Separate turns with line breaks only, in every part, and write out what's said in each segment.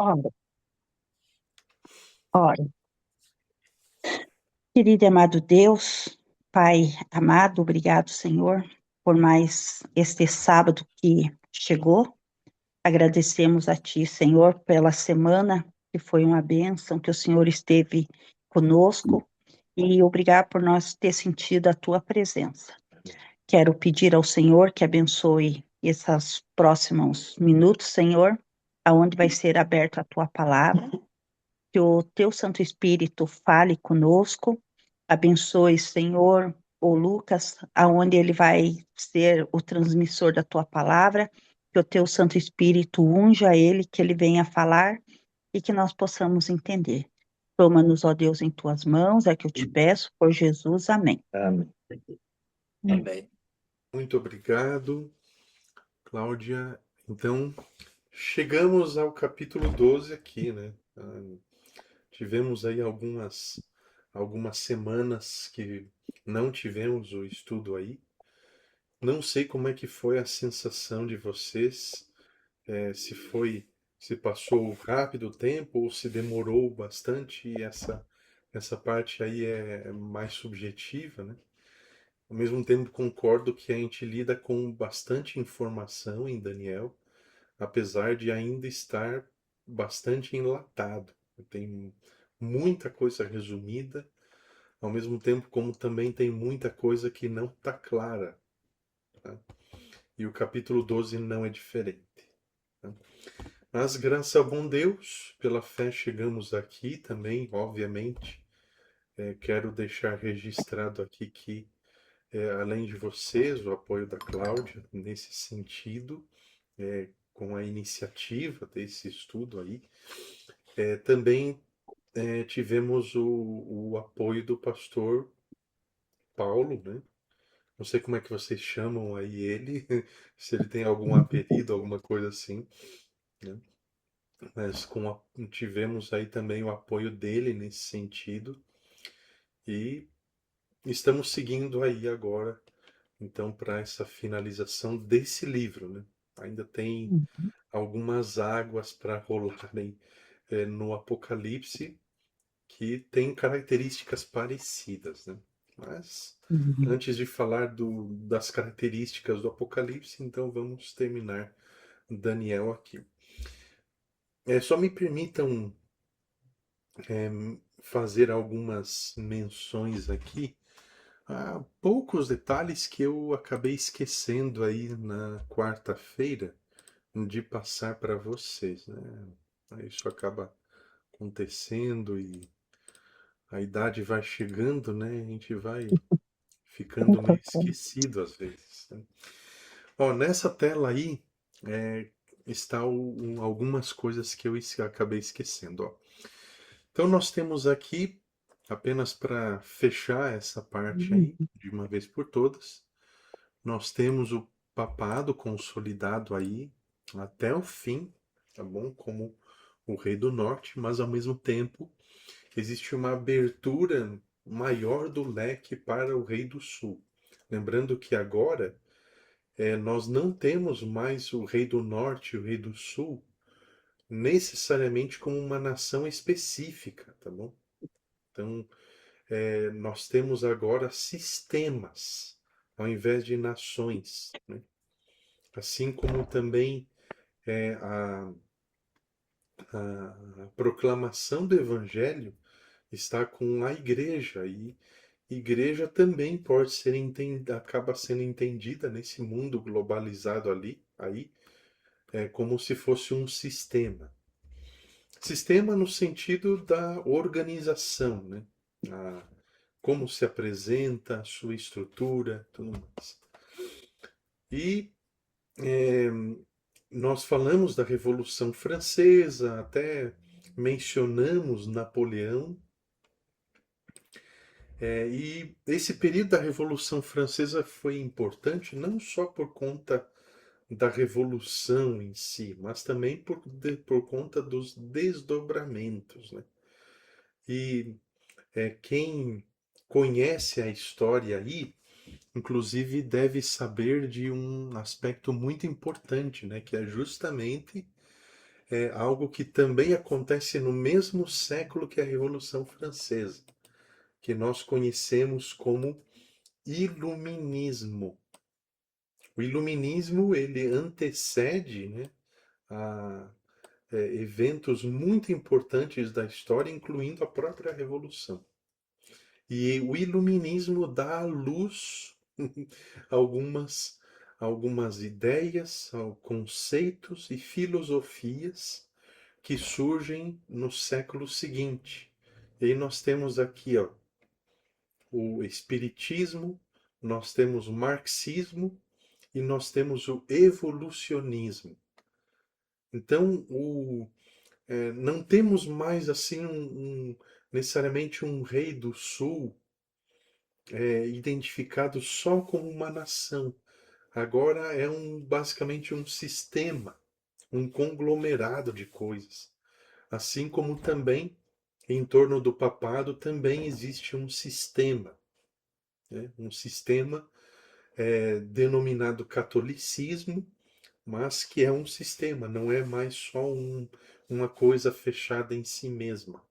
Ora, ora, querido e amado Deus, Pai amado, obrigado, Senhor, por mais este sábado que chegou. Agradecemos a Ti, Senhor, pela semana que foi uma bênção, que o Senhor esteve conosco e obrigado por nós ter sentido a Tua presença. Quero pedir ao Senhor que abençoe esses próximos minutos, Senhor, aonde vai ser aberta a Tua palavra, que o Teu Santo Espírito fale conosco. Abençoe, Senhor, o Lucas, aonde ele vai ser o transmissor da tua palavra, que o teu Santo Espírito unja ele, que ele venha falar e que nós possamos entender. Toma-nos, ó Deus, em tuas mãos, é que eu te peço, por Jesus, amém.
Amém.
Amém. Muito obrigado, Cláudia. Então, chegamos ao capítulo 12 aqui, né? Tivemos aí algumas semanas que não tivemos o estudo aí. Não sei como é que foi a sensação de vocês, se passou rápido o tempo ou se demorou bastante, e essa parte aí é mais subjetiva, né? Ao mesmo tempo, concordo que a gente lida com bastante informação em Daniel, apesar de ainda estar bastante enlatado. Tem muita coisa resumida, ao mesmo tempo como também tem muita coisa que não está clara, tá? E o capítulo 12 não é diferente, tá? Mas graças ao bom Deus, pela fé chegamos aqui também, obviamente. Quero deixar registrado aqui que, além de vocês, o apoio da Cláudia nesse sentido, com a iniciativa desse estudo aí, também tivemos o apoio do pastor Paulo, né? Não sei como é que vocês chamam aí ele, se ele tem algum apelido, alguma coisa assim, né? Mas tivemos aí também o apoio dele nesse sentido e estamos seguindo aí agora, então, para essa finalização desse livro, né? Ainda tem algumas águas para rolarem no Apocalipse que tem características parecidas, né? Mas antes de falar das características do Apocalipse, então vamos terminar Daniel aqui. Só me permitam fazer algumas menções aqui. Há poucos detalhes que eu acabei esquecendo aí na quarta-feira de passar para vocês, né? Isso acaba acontecendo e a idade vai chegando, né? A gente vai ficando meio esquecido às vezes, né? Ó, nessa tela aí está algumas coisas que eu acabei esquecendo, ó. Então nós temos aqui, apenas para fechar essa parte aí, de uma vez por todas, nós temos o papado consolidado aí até o fim, tá bom? Como o rei do norte, mas ao mesmo tempo existe uma abertura maior do leque para o rei do sul. Lembrando que agora nós não temos mais o rei do norte e o rei do sul necessariamente como uma nação específica, tá bom? Então, nós temos agora sistemas ao invés de nações, né? Assim como também a, a proclamação do evangelho está com a igreja, e igreja também pode ser acaba sendo entendida nesse mundo globalizado aí, como se fosse um sistema. Sistema no sentido da organização, né? Como se apresenta, a sua estrutura, tudo mais. E nós falamos da Revolução Francesa, até mencionamos Napoleão. E esse período da Revolução Francesa foi importante não só por conta da Revolução em si, mas também por conta dos desdobramentos, né? E quem conhece a história aí, inclusive deve saber de um aspecto muito importante, né? Que é justamente é algo que também acontece no mesmo século que a Revolução Francesa, que nós conhecemos como Iluminismo. O Iluminismo ele antecede, né, a eventos muito importantes da história, incluindo a própria Revolução. E o Iluminismo dá à luz algumas, algumas ideias, conceitos e filosofias que surgem no século seguinte. E aí nós temos aqui, ó, o Espiritismo, nós temos o Marxismo e nós temos o evolucionismo. Então, não temos mais assim necessariamente um rei do sul identificado só como uma nação. Agora é basicamente um sistema, um conglomerado de coisas. Assim como também em torno do papado também existe um sistema, né? Um sistema denominado catolicismo, mas que é um sistema, não é mais só uma coisa fechada em si mesma.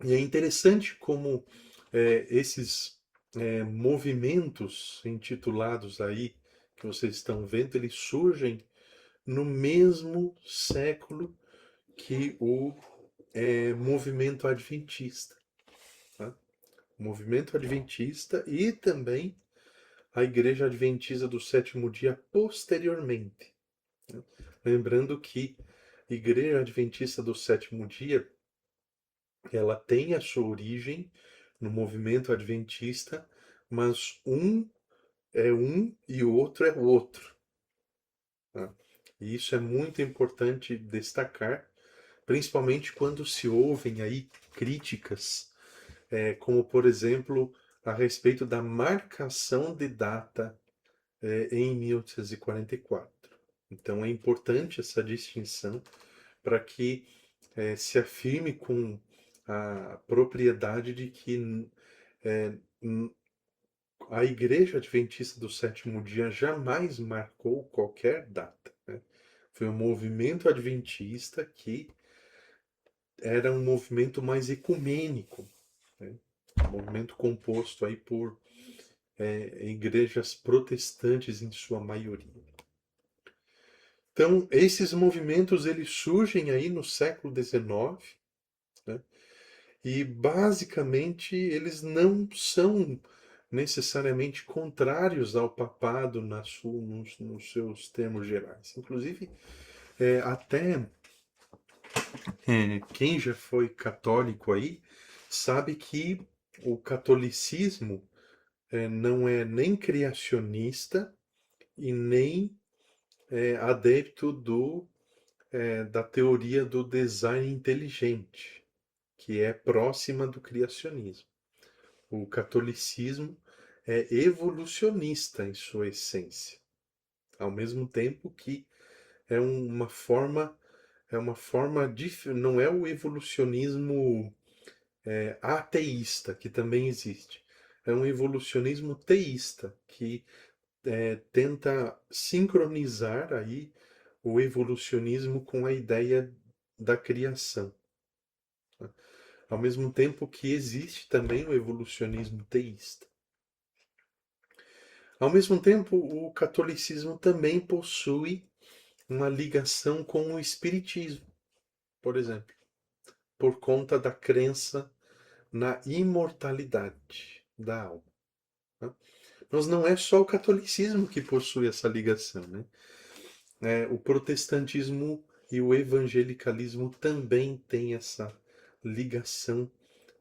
E é interessante como esses movimentos intitulados aí, que vocês estão vendo, eles surgem no mesmo século que o movimento adventista. Tá? O movimento adventista e também a Igreja Adventista do Sétimo Dia posteriormente. Né? Lembrando que a Igreja Adventista do Sétimo Dia ela tem a sua origem no movimento adventista, mas um é um e o outro é o outro. Tá? E isso é muito importante destacar, principalmente quando se ouvem aí críticas, como por exemplo a respeito da marcação de data em 1844. Então é importante essa distinção para que se afirme com a propriedade de que a Igreja Adventista do Sétimo Dia jamais marcou qualquer data. Né? Foi um movimento adventista que era um movimento mais ecumênico, né? Um movimento composto aí por igrejas protestantes em sua maioria. Então, esses movimentos eles surgem aí no século XIX, né? E basicamente eles não são necessariamente contrários ao papado nos seus termos gerais. Inclusive, até quem já foi católico aí sabe que o catolicismo não é nem criacionista e nem adepto da teoria do design inteligente, que é próxima do criacionismo. O catolicismo é evolucionista em sua essência, ao mesmo tempo que é uma forma não é o evolucionismo ateísta, que também existe. É um evolucionismo teísta, que tenta sincronizar aí o evolucionismo com a ideia da criação. Ao mesmo tempo que existe também o evolucionismo teísta. Ao mesmo tempo, o catolicismo também possui uma ligação com o espiritismo, por exemplo, por conta da crença na imortalidade da alma. Né? Mas não é só o catolicismo que possui essa ligação, né? O protestantismo e o evangelicalismo também têm essa ligação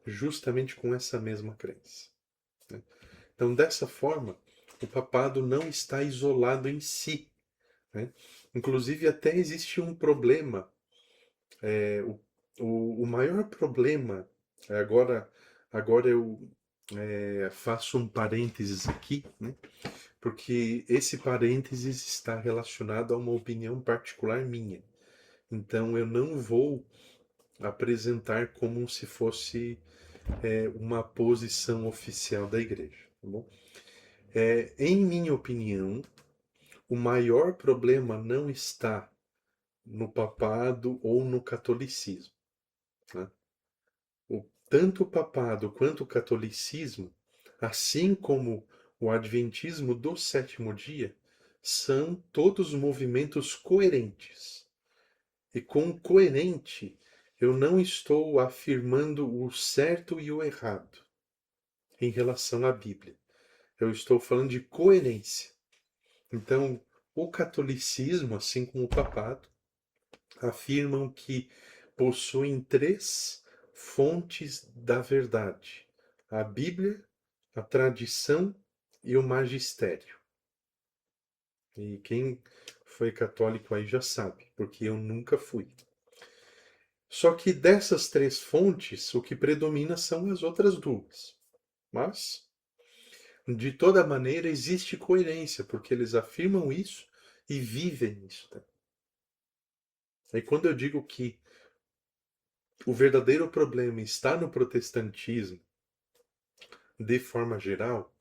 justamente com essa mesma crença. Né? Então, dessa forma, o papado não está isolado em si. Né? Inclusive, até existe um problema. O maior problema, agora eu faço um parênteses aqui, né? Porque esse parênteses está relacionado a uma opinião particular minha. Então, eu não vou apresentar como se fosse uma posição oficial da igreja. Tá bom? Em minha opinião, o maior problema não está no papado ou no catolicismo, né? Tanto o papado quanto o catolicismo, assim como o adventismo do sétimo dia, são todos movimentos coerentes. E com coerente, eu não estou afirmando o certo e o errado em relação à Bíblia. Eu estou falando de coerência. Então, o catolicismo, assim como o papado, afirmam que possuem três fontes da verdade: a Bíblia, a tradição e o magistério. E quem foi católico aí já sabe, porque eu nunca fui. Só que dessas três fontes, o que predomina são as outras duas. Mas, de toda maneira, existe coerência, porque eles afirmam isso e vivem isso. E quando eu digo que o verdadeiro problema está no protestantismo, de forma geral,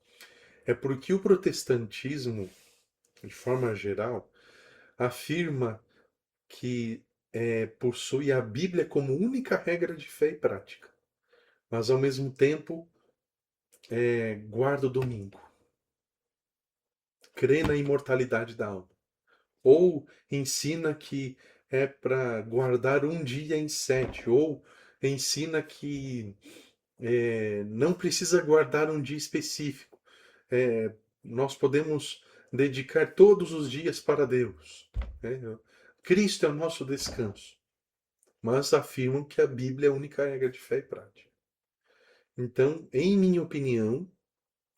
é porque o protestantismo, de forma geral, afirma que possui a Bíblia como única regra de fé e prática, mas ao mesmo tempo guarda o domingo, crê na imortalidade da alma, ou ensina que é para guardar um dia em 7, ou ensina que não precisa guardar um dia específico. Nós podemos dedicar todos os dias para Deus. Né? Cristo é o nosso descanso. Mas afirmam que a Bíblia é a única regra de fé e prática. Então, em minha opinião,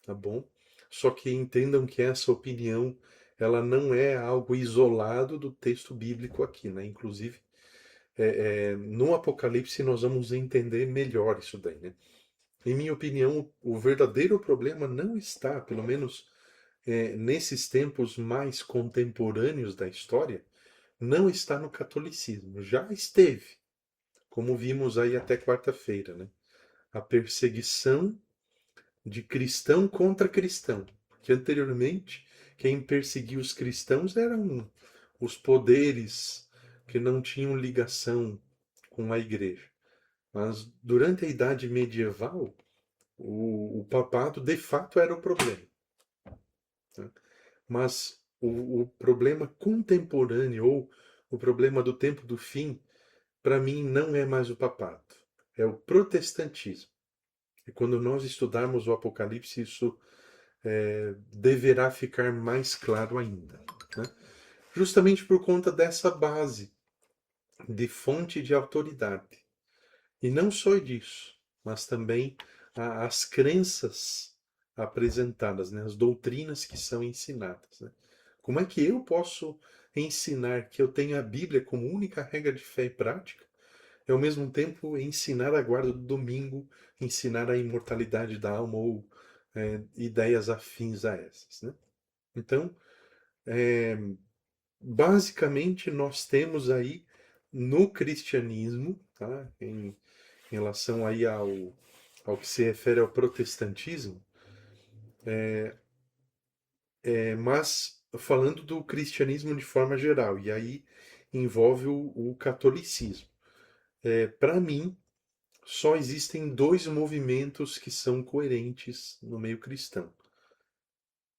tá bom? Só que entendam que essa opinião, ela não é algo isolado do texto bíblico aqui, né? Inclusive, no Apocalipse nós vamos entender melhor isso daí, né? Em minha opinião, o verdadeiro problema não está, pelo menos nesses tempos mais contemporâneos da história, não está no catolicismo. Já esteve, como vimos aí até quarta-feira, né? A perseguição de cristão contra cristão. Porque anteriormente, quem perseguia os cristãos eram os poderes que não tinham ligação com a igreja. Mas durante a Idade Medieval, o papado de fato era o problema. Né? Mas o problema contemporâneo, ou o problema do tempo do fim, para mim não é mais o papado, é o protestantismo. E quando nós estudarmos o Apocalipse, isso deverá ficar mais claro ainda. Né? Justamente por conta dessa base de fonte de autoridade. E não só disso, mas também as crenças apresentadas, né? As doutrinas que são ensinadas. Né? Como é que eu posso ensinar que eu tenho a Bíblia como única regra de fé e prática, e ao mesmo tempo ensinar a guarda do domingo, ensinar a imortalidade da alma ou ideias afins a essas? Né? Então, basicamente, nós temos aí no cristianismo, tá? Em relação aí ao que se refere ao protestantismo, mas falando do cristianismo de forma geral, e aí envolve o catolicismo. Para mim, só existem dois movimentos que são coerentes no meio cristão: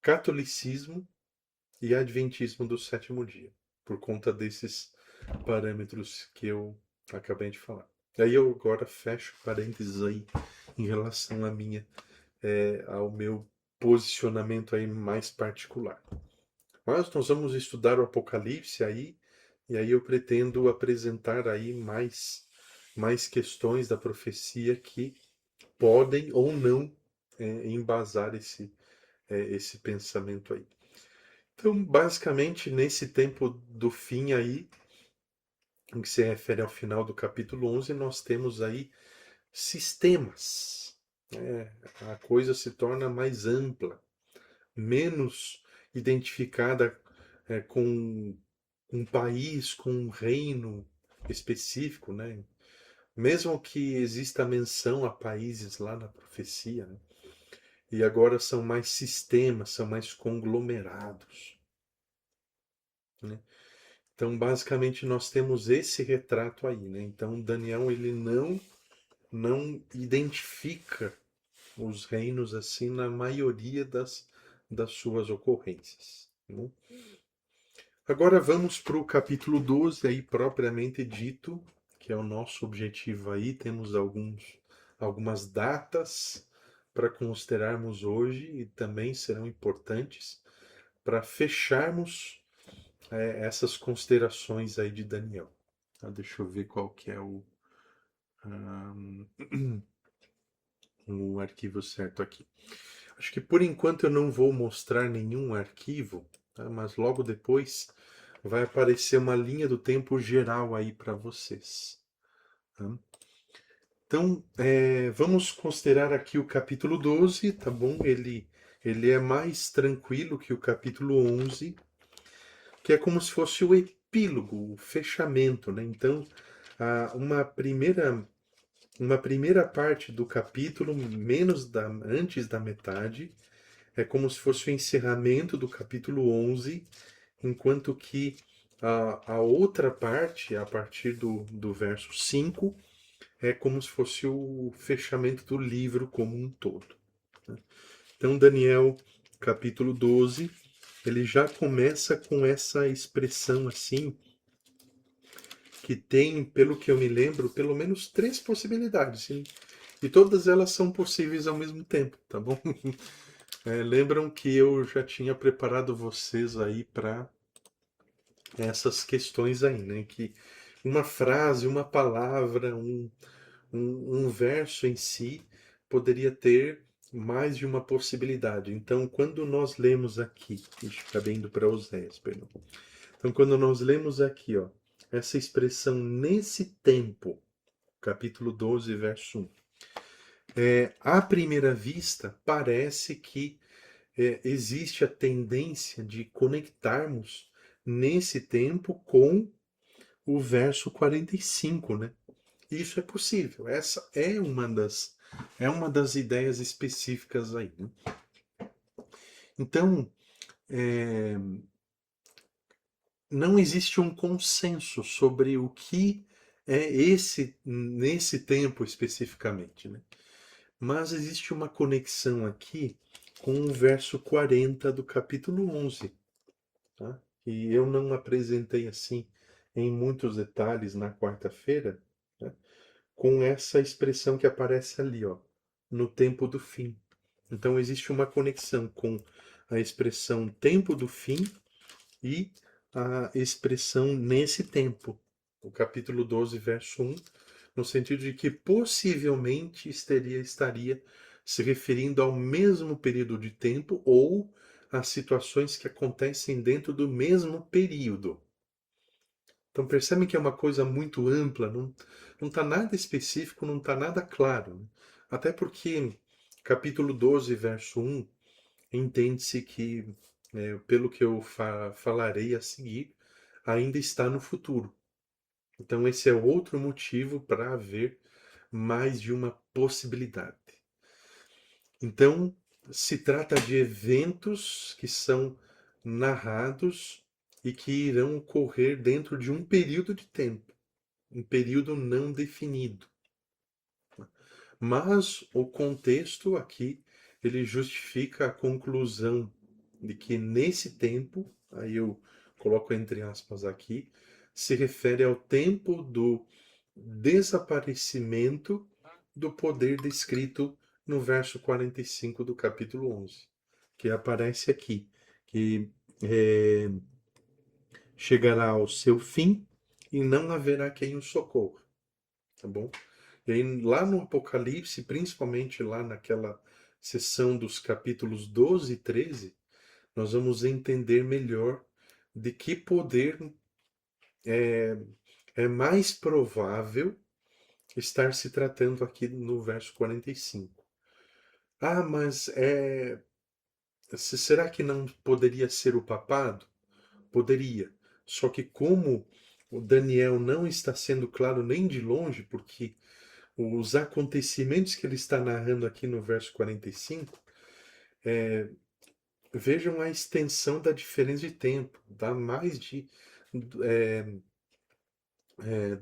catolicismo e adventismo do sétimo dia, por conta desses parâmetros que eu acabei de falar. Aí eu agora fecho parênteses aí em relação à minha ao meu posicionamento aí mais particular. Mas nós vamos estudar o Apocalipse aí, e aí eu pretendo apresentar aí mais questões da profecia que podem ou não embasar esse pensamento aí. Então, basicamente, nesse tempo do fim aí, em que se refere ao final do capítulo 11, nós temos aí sistemas. A coisa se torna mais ampla, menos identificada com um país, com um reino específico, né? Mesmo que exista menção a países lá na profecia, né? E agora são mais sistemas, são mais conglomerados, né? Então, basicamente, nós temos esse retrato aí, né? Então, Daniel, ele não identifica os reinos assim na maioria das suas ocorrências, né? Agora vamos para o capítulo 12, aí propriamente dito, que é o nosso objetivo aí. Temos algumas datas para considerarmos hoje e também serão importantes para fecharmos essas considerações aí de Daniel. Tá? Deixa eu ver qual que é o arquivo certo aqui. Acho que por enquanto eu não vou mostrar nenhum arquivo, tá? Mas logo depois vai aparecer uma linha do tempo geral aí para vocês. Tá? Então, vamos considerar aqui o capítulo 12, tá bom? Ele é mais tranquilo que o capítulo 11, que é como se fosse o epílogo, o fechamento, né? Então, uma primeira parte do capítulo, antes da metade, é como se fosse o encerramento do capítulo 11, enquanto que a outra parte, a partir do verso 5, é como se fosse o fechamento do livro como um todo. Né? Então, Daniel, capítulo 12, ele já começa com essa expressão assim, que tem, pelo que eu me lembro, pelo menos três possibilidades. E todas elas são possíveis ao mesmo tempo, tá bom? Lembram que eu já tinha preparado vocês aí para essas questões aí, né? Que uma frase, uma palavra, um verso em si poderia ter mais de uma possibilidade. Então, quando nós lemos aqui, acabei indo para Oséias, perdão. Então, quando nós lemos aqui, ó, essa expressão nesse tempo, capítulo 12, verso 1, à primeira vista, parece que existe a tendência de conectarmos nesse tempo com o verso 45, né? Isso é possível. Essa é uma das ideias específicas aí, né? Então, é, não existe um consenso sobre o que é esse nesse tempo especificamente, né? Mas existe uma conexão aqui com o verso 40 do capítulo 11, tá? E eu não apresentei assim em muitos detalhes na quarta-feira, né? Com essa expressão que aparece ali, ó, no tempo do fim. Então existe uma conexão com a expressão tempo do fim e a expressão nesse tempo. O capítulo 12, verso 1, no sentido de que possivelmente estaria se referindo ao mesmo período de tempo ou a situações que acontecem dentro do mesmo período. Então percebem que é uma coisa muito ampla, não está nada específico, não está nada claro. Né? Até porque capítulo 12, verso 1, entende-se que, pelo que eu falarei a seguir, ainda está no futuro. Então esse é outro motivo para haver mais de uma possibilidade. Então se trata de eventos que são narrados e que irão ocorrer dentro de um período de tempo, um período não definido. Mas o contexto aqui, ele justifica a conclusão de que nesse tempo, aí eu coloco entre aspas aqui, se refere ao tempo do desaparecimento do poder descrito no verso 45 do capítulo 11, que aparece aqui, que chegará ao seu fim e não haverá quem o socorra, tá bom? E aí, lá no Apocalipse, principalmente lá naquela seção dos capítulos 12 e 13, nós vamos entender melhor de que poder é mais provável estar se tratando aqui no verso 45. Ah, mas será que não poderia ser o papado? Poderia. Só que como o Daniel não está sendo claro nem de longe, porque os acontecimentos que ele está narrando aqui no verso 45, vejam a extensão da diferença de tempo, dá mais de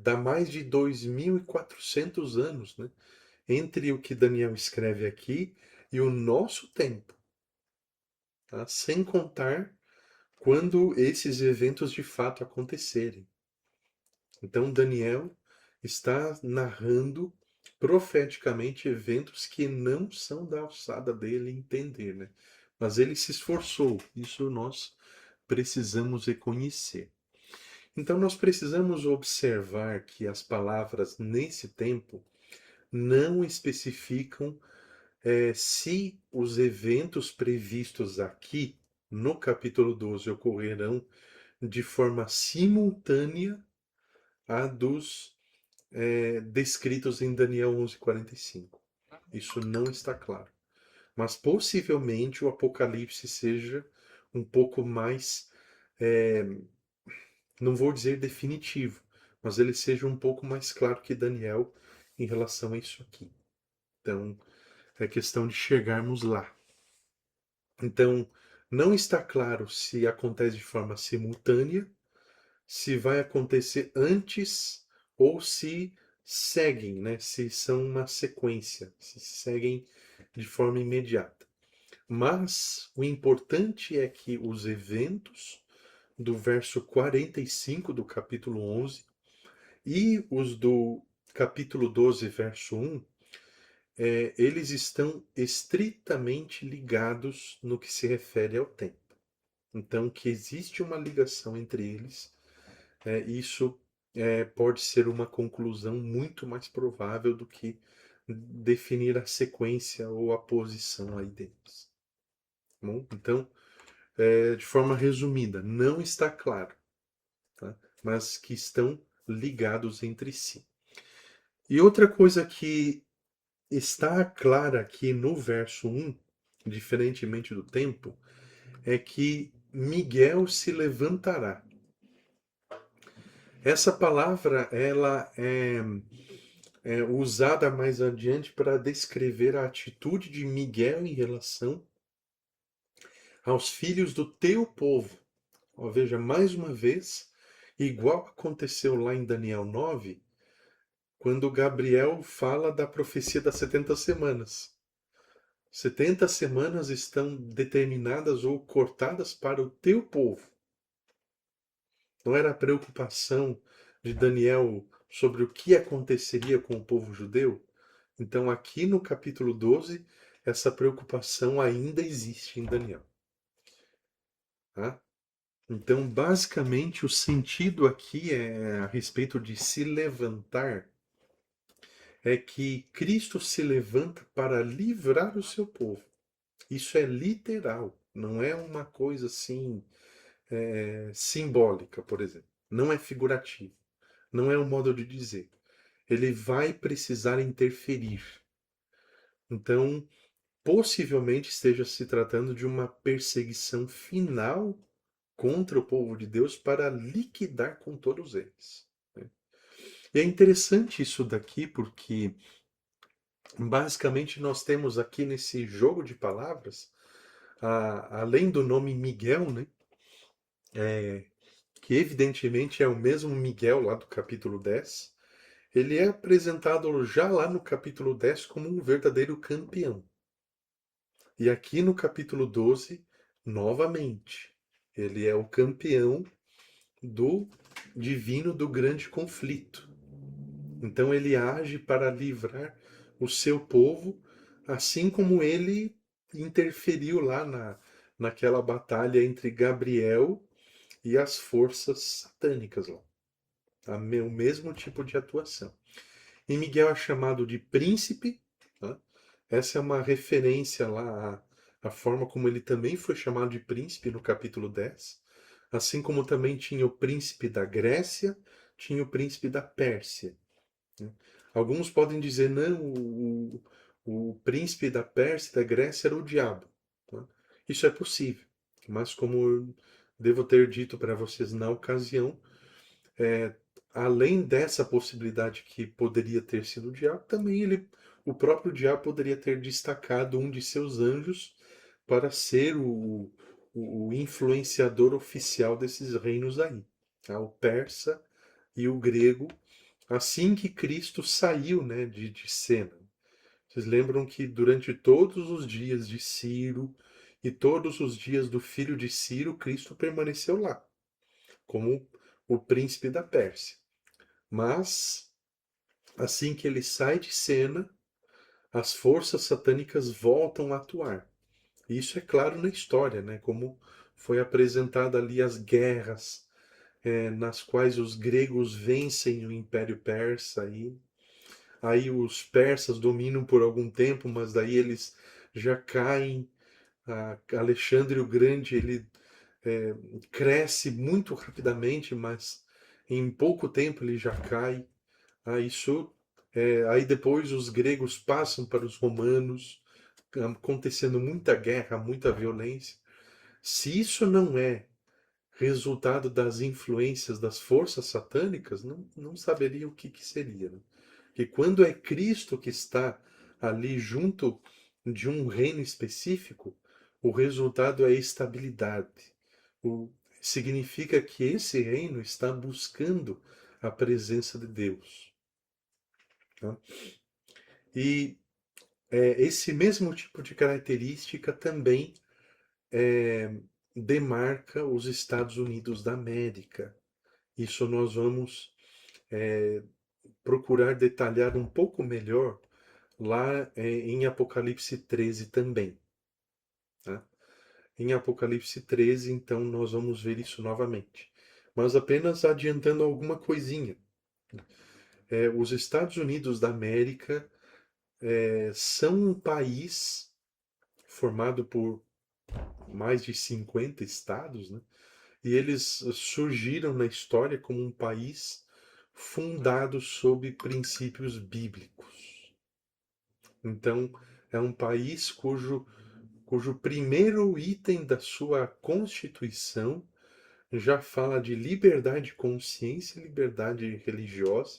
dá mais de 2.400 anos, né, entre o que Daniel escreve aqui e o nosso tempo, tá? Sem contar quando esses eventos de fato acontecerem. Então, Daniel está narrando profeticamente eventos que não são da alçada dele entender, né? Mas ele se esforçou, isso nós precisamos reconhecer. Então, nós precisamos observar que as palavras nesse tempo não especificam se os eventos previstos aqui no capítulo 12 ocorrerão de forma simultânea à dos descritos em Daniel 11:45. Isso não está claro. Mas possivelmente o Apocalipse seja um pouco mais, não vou dizer definitivo, mas ele seja um pouco mais claro que Daniel em relação a isso aqui. Então, é questão de chegarmos lá. Então, não está claro se acontece de forma simultânea, se vai acontecer antes ou se seguem, né? Se são uma sequência, se seguem de forma imediata. Mas o importante é que os eventos do verso 45 do capítulo 11 e os do capítulo 12, verso 1, eles estão estritamente ligados no que se refere ao tempo. Então, que existe uma ligação entre eles, isso pode ser uma conclusão muito mais provável do que definir a sequência ou a posição aí deles. Bom, então, de forma resumida, não está claro, tá? Mas que estão ligados entre si. E outra coisa que está clara aqui no verso 1, diferentemente do tempo, é que Miguel se levantará. Essa palavra ela é usada mais adiante para descrever a atitude de Miguel em relação aos filhos do teu povo. Ó, veja, mais uma vez, igual aconteceu lá em Daniel 9, quando Gabriel fala da profecia das 70 semanas. 70 semanas estão determinadas ou cortadas para o teu povo. Não era a preocupação de Daniel sobre o que aconteceria com o povo judeu? Então, aqui no capítulo 12, essa preocupação ainda existe em Daniel. Tá? Então, basicamente, o sentido aqui a respeito de se levantar, é que Cristo se levanta para livrar o seu povo. Isso é literal, não é uma coisa assim simbólica, por exemplo. Não é figurativo, não é um modo de dizer. Ele vai precisar interferir. Então, possivelmente esteja se tratando de uma perseguição final contra o povo de Deus para liquidar com todos eles, né? E é interessante isso daqui porque basicamente nós temos aqui nesse jogo de palavras, além do nome Miguel, né, que evidentemente é o mesmo Miguel lá do capítulo 10, ele é apresentado já lá no capítulo 10 como um verdadeiro campeão. E aqui no capítulo 12, novamente, ele é o campeão do divino do grande conflito. Então ele age para livrar o seu povo, assim como ele interferiu lá naquela batalha entre Gabriel e as forças satânicas lá. Tá? O mesmo tipo de atuação. E Miguel é chamado de príncipe. Tá? Essa é uma referência lá à forma como ele também foi chamado de príncipe no capítulo 10. Assim como também tinha o príncipe da Grécia, tinha o príncipe da Pérsia. Né? Alguns podem dizer, não, o príncipe da Pérsia e da Grécia era o diabo. Tá? Isso é possível, mas como eu devo ter dito para vocês na ocasião, além dessa possibilidade que poderia ter sido o diabo, também o próprio diabo poderia ter destacado um de seus anjos para ser o influenciador oficial desses reinos aí. tá? O persa e o grego, assim que Cristo saiu, né, de cena. Vocês lembram que durante todos os dias de Ciro e todos os dias do filho de Ciro, Cristo permaneceu lá, como o príncipe da Pérsia. Mas, assim que ele sai de cena, as forças satânicas voltam a atuar. E isso é claro na história, né? Como foi apresentada ali as guerras, nas quais os gregos vencem o Império Persa e aí os persas dominam por algum tempo, mas daí eles já caem. Alexandre o Grande, ele é, cresce muito rapidamente, mas em pouco tempo ele já cai. Isso, aí depois os gregos passam para os romanos, acontecendo muita guerra, muita violência. Se isso não é resultado das influências das forças satânicas, não saberia o que seria, né? Que quando é Cristo que está ali junto de um reino específico, o resultado é estabilidade. O, significa que esse reino está buscando a presença de Deus. Tá? E esse mesmo tipo de característica também demarca os Estados Unidos da América. Isso nós vamos procurar detalhar um pouco melhor lá em Apocalipse 13 também. Tá? Em Apocalipse 13, então, nós vamos ver isso novamente. Mas apenas adiantando alguma coisinha. Os Estados Unidos da América são um país formado por mais de 50 estados, né? E eles surgiram na história como um país fundado sob princípios bíblicos. Então, é um país cujo primeiro item da sua Constituição já fala de liberdade de consciência, liberdade religiosa.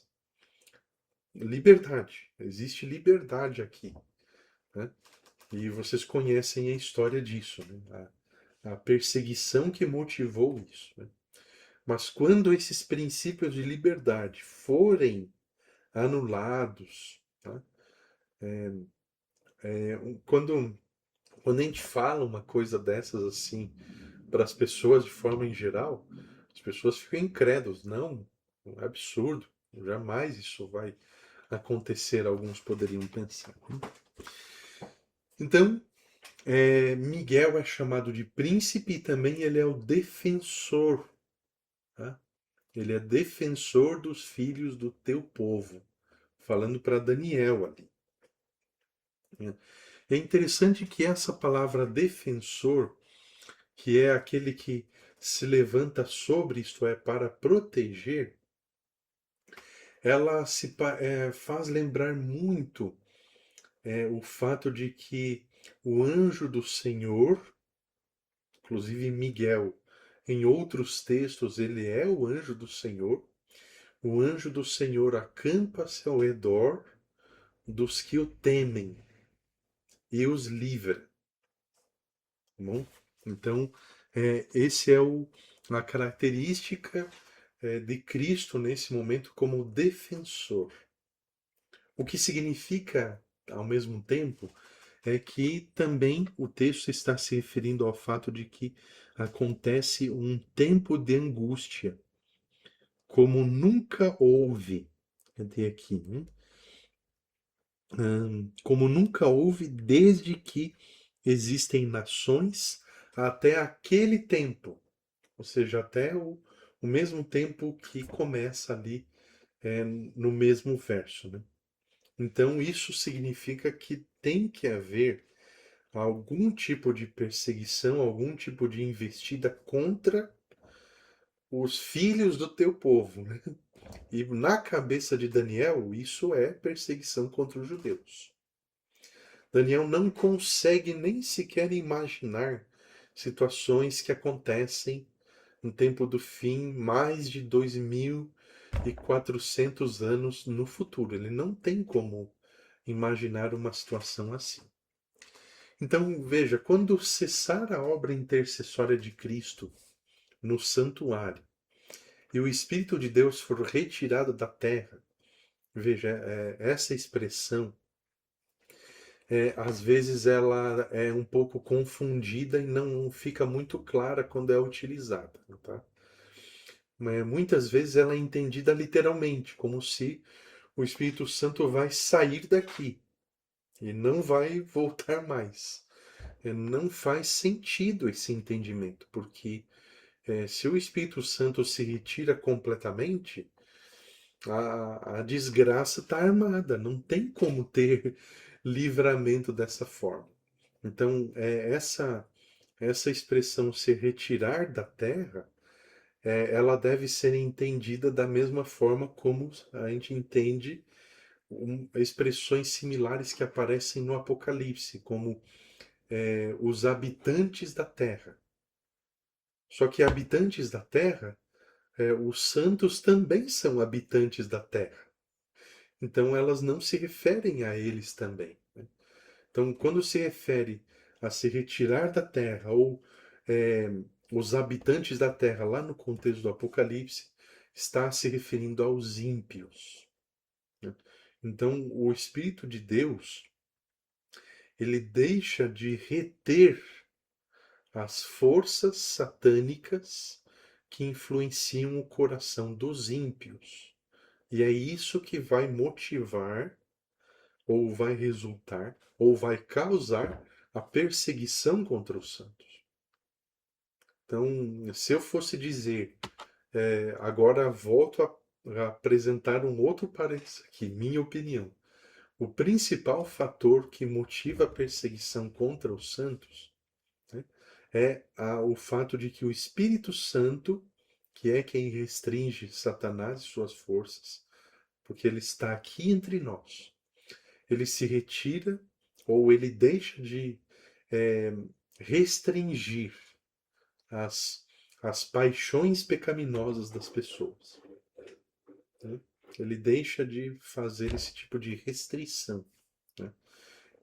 Liberdade, existe liberdade aqui, né? E vocês conhecem a história disso, né? A perseguição que motivou isso, né? Mas quando esses princípios de liberdade forem anulados, tá? Quando a gente fala uma coisa dessas assim para as pessoas de forma em geral, as pessoas ficam incrédulas. Não, é um absurdo. Jamais isso vai acontecer, alguns poderiam pensar. Então, Miguel é chamado de príncipe e também ele é o defensor. Tá? Ele é defensor dos filhos do teu povo. Falando para Daniel ali. É interessante que essa palavra defensor, que é aquele que se levanta sobre, isto é, para proteger, ela faz lembrar muito o fato de que o anjo do Senhor, inclusive Miguel, em outros textos ele é o anjo do Senhor. O anjo do Senhor acampa-se ao redor dos que o temem e os livra. Bom, então, esse é a característica de Cristo nesse momento como defensor. O que significa, ao mesmo tempo, é que também o texto está se referindo ao fato de que acontece um tempo de angústia, como nunca houve até aqui, né? Como nunca houve desde que existem nações até aquele tempo, ou seja, até o mesmo tempo que começa ali no mesmo verso, né? Então isso significa que tem que haver algum tipo de perseguição, algum tipo de investida contra os filhos do teu povo, né? E na cabeça de Daniel, isso é perseguição contra os judeus. Daniel não consegue nem sequer imaginar situações que acontecem no tempo do fim, mais de 2400 anos no futuro. Ele não tem como imaginar uma situação assim. Então, veja, quando cessar a obra intercessória de Cristo no santuário, e o Espírito de Deus for retirado da terra. Veja, essa expressão, às vezes ela é um pouco confundida e não fica muito clara quando é utilizada, tá? Mas muitas vezes ela é entendida literalmente, como se o Espírito Santo vai sair daqui e não vai voltar mais. Não faz sentido esse entendimento, porque se o Espírito Santo se retira completamente, a desgraça está armada, não tem como ter livramento dessa forma. Então, essa expressão se retirar da terra, ela deve ser entendida da mesma forma como a gente entende expressões similares que aparecem no Apocalipse, como os habitantes da terra. Só que habitantes da terra, os santos também são habitantes da terra. Então elas não se referem a eles também, né? Então, quando se refere a se retirar da terra ou é, os habitantes da terra lá no contexto do Apocalipse, está se referindo aos ímpios, né? Então, o Espírito de Deus, ele deixa de reter as forças satânicas que influenciam o coração dos ímpios. E é isso que vai motivar, ou vai resultar, ou vai causar a perseguição contra os santos. Então, se eu fosse dizer, agora volto a apresentar um outro parênteses aqui, minha opinião. O principal fator que motiva a perseguição contra os santos, né, o fato de que o Espírito Santo, que é quem restringe Satanás e suas forças, porque ele está aqui entre nós, ele se retira ou ele deixa de é, restringir as, as paixões pecaminosas das pessoas, né? Ele deixa de fazer esse tipo de restrição, né?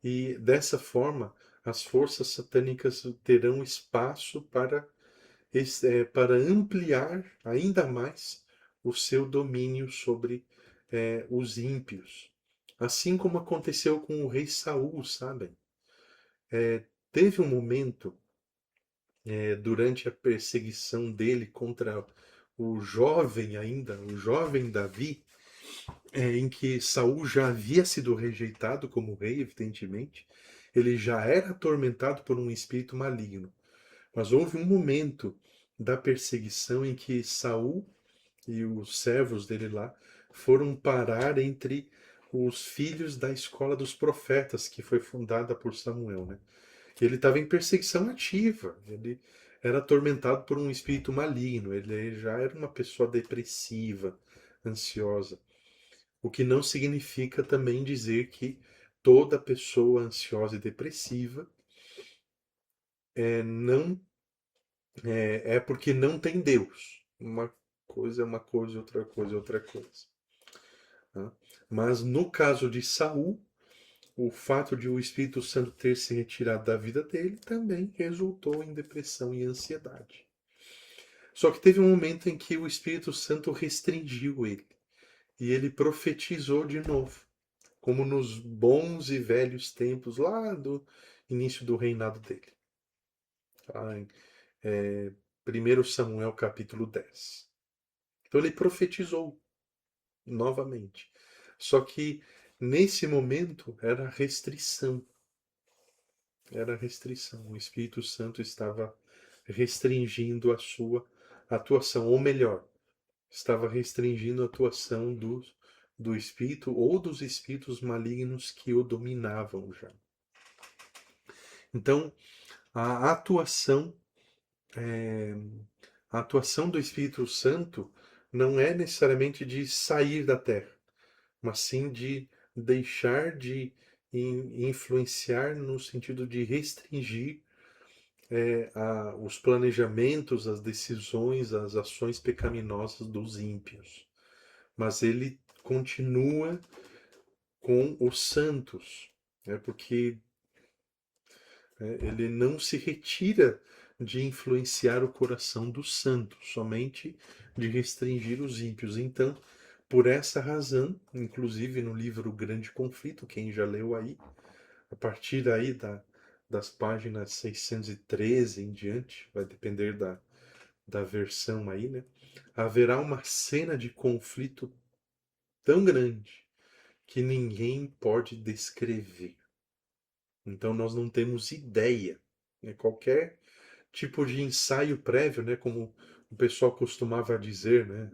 E dessa forma, as forças satânicas terão espaço para ampliar ainda mais o seu domínio sobre os ímpios. Assim como aconteceu com o rei Saul, sabem? Teve um momento, durante a perseguição dele contra o jovem ainda, o jovem Davi, em que Saul já havia sido rejeitado como rei, evidentemente. Ele já era atormentado por um espírito maligno. Mas houve um momento da perseguição em que Saul e os servos dele lá foram parar entre os filhos da escola dos profetas, que foi fundada por Samuel, né? Ele estava em perseguição ativa. Ele era atormentado por um espírito maligno. Ele já era uma pessoa depressiva, ansiosa. O que não significa também dizer que toda pessoa ansiosa e depressiva não é porque não tem Deus. Uma coisa é uma coisa, outra coisa é outra coisa. Tá? Mas no caso de Saul, o fato de o Espírito Santo ter se retirado da vida dele também resultou em depressão e ansiedade. Só que teve um momento em que o Espírito Santo restringiu ele e ele profetizou de novo, como nos bons e velhos tempos lá do início do reinado dele. Tá? Em 1 Samuel capítulo 10. Então ele profetizou novamente. Só que nesse momento era restrição. Era restrição. O Espírito Santo estava restringindo a sua atuação, ou melhor, estava restringindo a atuação do espírito ou dos espíritos malignos que o dominavam já. Então, a atuação, é, a atuação do Espírito Santo não é necessariamente de sair da terra, mas sim de deixar de influenciar no sentido de restringir os planejamentos, as decisões, as ações pecaminosas dos ímpios. Mas ele continua com os santos, né? Porque ele não se retira de influenciar o coração dos santos, somente de restringir os ímpios. Então, por essa razão, inclusive no livro Grande Conflito, quem já leu aí, a partir aí das páginas 613 em diante, vai depender da versão aí, né? Haverá uma cena de conflito tão grande que ninguém pode descrever. Então nós não temos ideia, né? Qualquer tipo de ensaio prévio, né? Como o pessoal costumava dizer, né?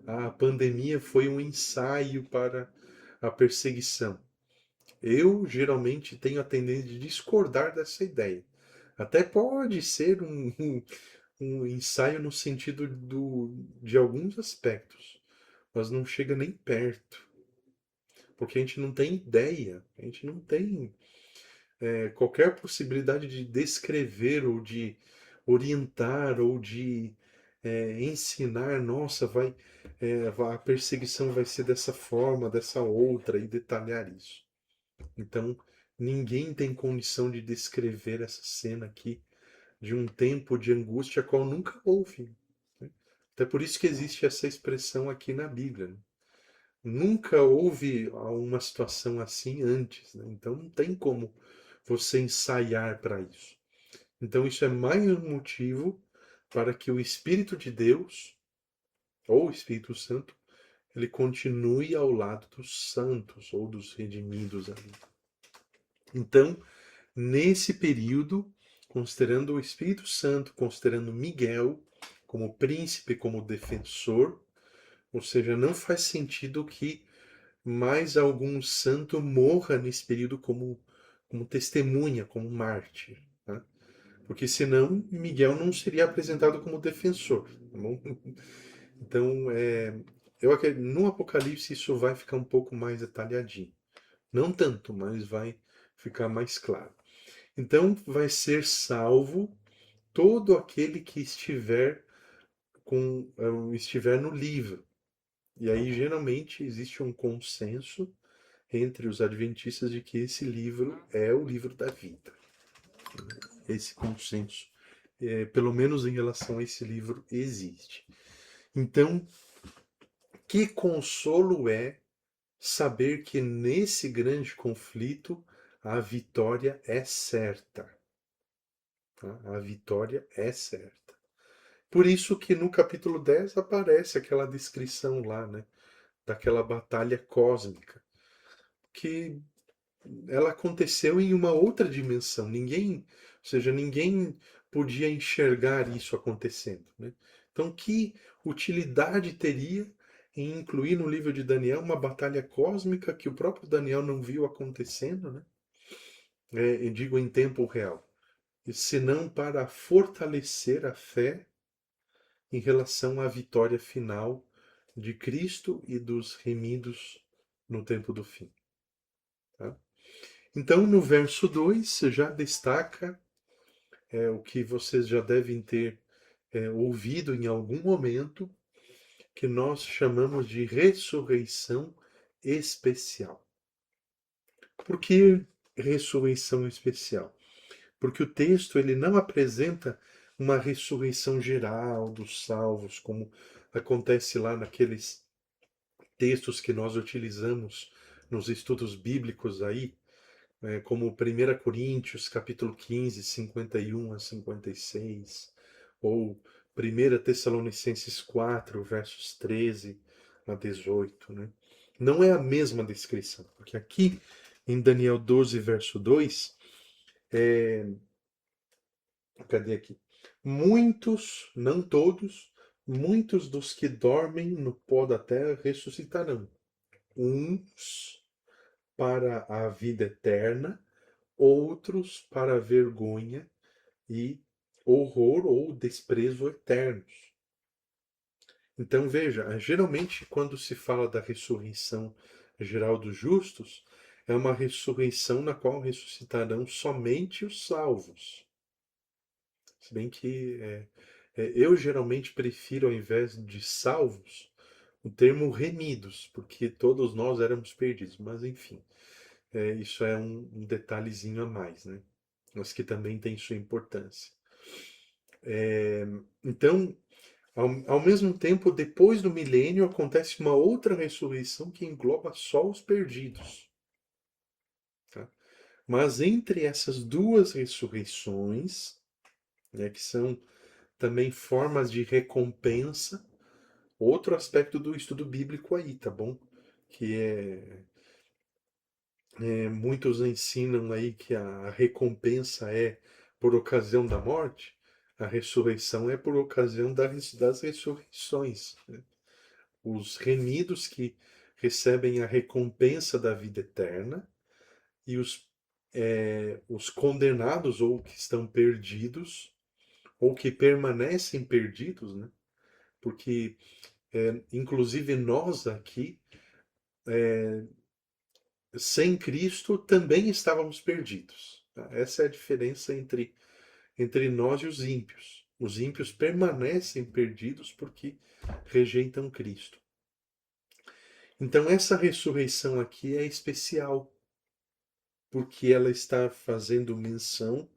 A pandemia foi um ensaio para a perseguição. Eu geralmente tenho a tendência de discordar dessa ideia. Até pode ser um ensaio no sentido de alguns aspectos, mas não chega nem perto, porque a gente não tem ideia, a gente não tem qualquer possibilidade de descrever ou de orientar ou de ensinar, nossa, a perseguição vai ser dessa forma, dessa outra, e detalhar isso. Então, ninguém tem condição de descrever essa cena aqui de um tempo de angústia a qual nunca houve, né? Até por isso que existe essa expressão aqui na Bíblia, né? Nunca houve uma situação assim antes, né? Então não tem como você ensaiar para isso. Então isso é mais um motivo para que o Espírito de Deus, ou o Espírito Santo, ele continue ao lado dos santos ou dos redimidos ali. Então, nesse período, considerando o Espírito Santo, considerando Miguel como príncipe, como defensor, ou seja, não faz sentido que mais algum santo morra nesse período como testemunha, como mártir, tá? Porque senão Miguel não seria apresentado como defensor, tá bom? Então, eu acredito, no Apocalipse isso vai ficar um pouco mais detalhadinho. Não tanto, mas vai ficar mais claro. Então, vai ser salvo todo aquele que estiver no livro. E aí, geralmente, existe um consenso entre os adventistas de que esse livro é o livro da vida. Esse consenso, pelo menos em relação a esse livro, existe. Então, que consolo é saber que nesse grande conflito a vitória é certa. Tá? A vitória é certa. Por isso que no capítulo 10 aparece aquela descrição lá, né, daquela batalha cósmica, que ela aconteceu em uma outra dimensão. Ninguém podia enxergar isso acontecendo, né? Então, que utilidade teria em incluir no livro de Daniel uma batalha cósmica que o próprio Daniel não viu acontecendo, né? Eu digo em tempo real, senão para fortalecer a fé em relação à vitória final de Cristo e dos remidos no tempo do fim. Tá? Então, no verso 2, já destaca o que vocês já devem ter ouvido em algum momento, que nós chamamos de ressurreição especial. Por que ressurreição especial? Porque o texto ele não apresenta uma ressurreição geral dos salvos, como acontece lá naqueles textos que nós utilizamos nos estudos bíblicos aí, como 1 Coríntios, capítulo 15, 51 a 56, ou 1 Tessalonicenses 4, versos 13 a 18, né? Não é a mesma descrição, porque aqui em Daniel 12, verso 2, cadê aqui? Muitos, não todos, muitos dos que dormem no pó da terra ressuscitarão. Uns para a vida eterna, outros para a vergonha e horror ou desprezo eternos. Então veja, geralmente quando se fala da ressurreição geral dos justos, é uma ressurreição na qual ressuscitarão somente os salvos. Se bem que eu geralmente prefiro, ao invés de salvos, o termo remidos, porque todos nós éramos perdidos. Mas enfim, isso é um detalhezinho a mais, né? Mas que também tem sua importância. Então, ao mesmo tempo, depois do milênio, acontece uma outra ressurreição que engloba só os perdidos. Tá? Mas entre essas duas ressurreições, né, que são também formas de recompensa, outro aspecto do estudo bíblico aí, tá bom? Que muitos ensinam aí que a recompensa é por ocasião da morte, a ressurreição é por ocasião das ressurreições, né? Os remidos que recebem a recompensa da vida eterna e os condenados ou que estão perdidos ou que permanecem perdidos, né? Porque inclusive nós aqui sem Cristo também estávamos perdidos. Tá? Essa é a diferença entre nós e os ímpios. Os ímpios permanecem perdidos porque rejeitam Cristo. Então, essa ressurreição aqui é especial, porque ela está fazendo menção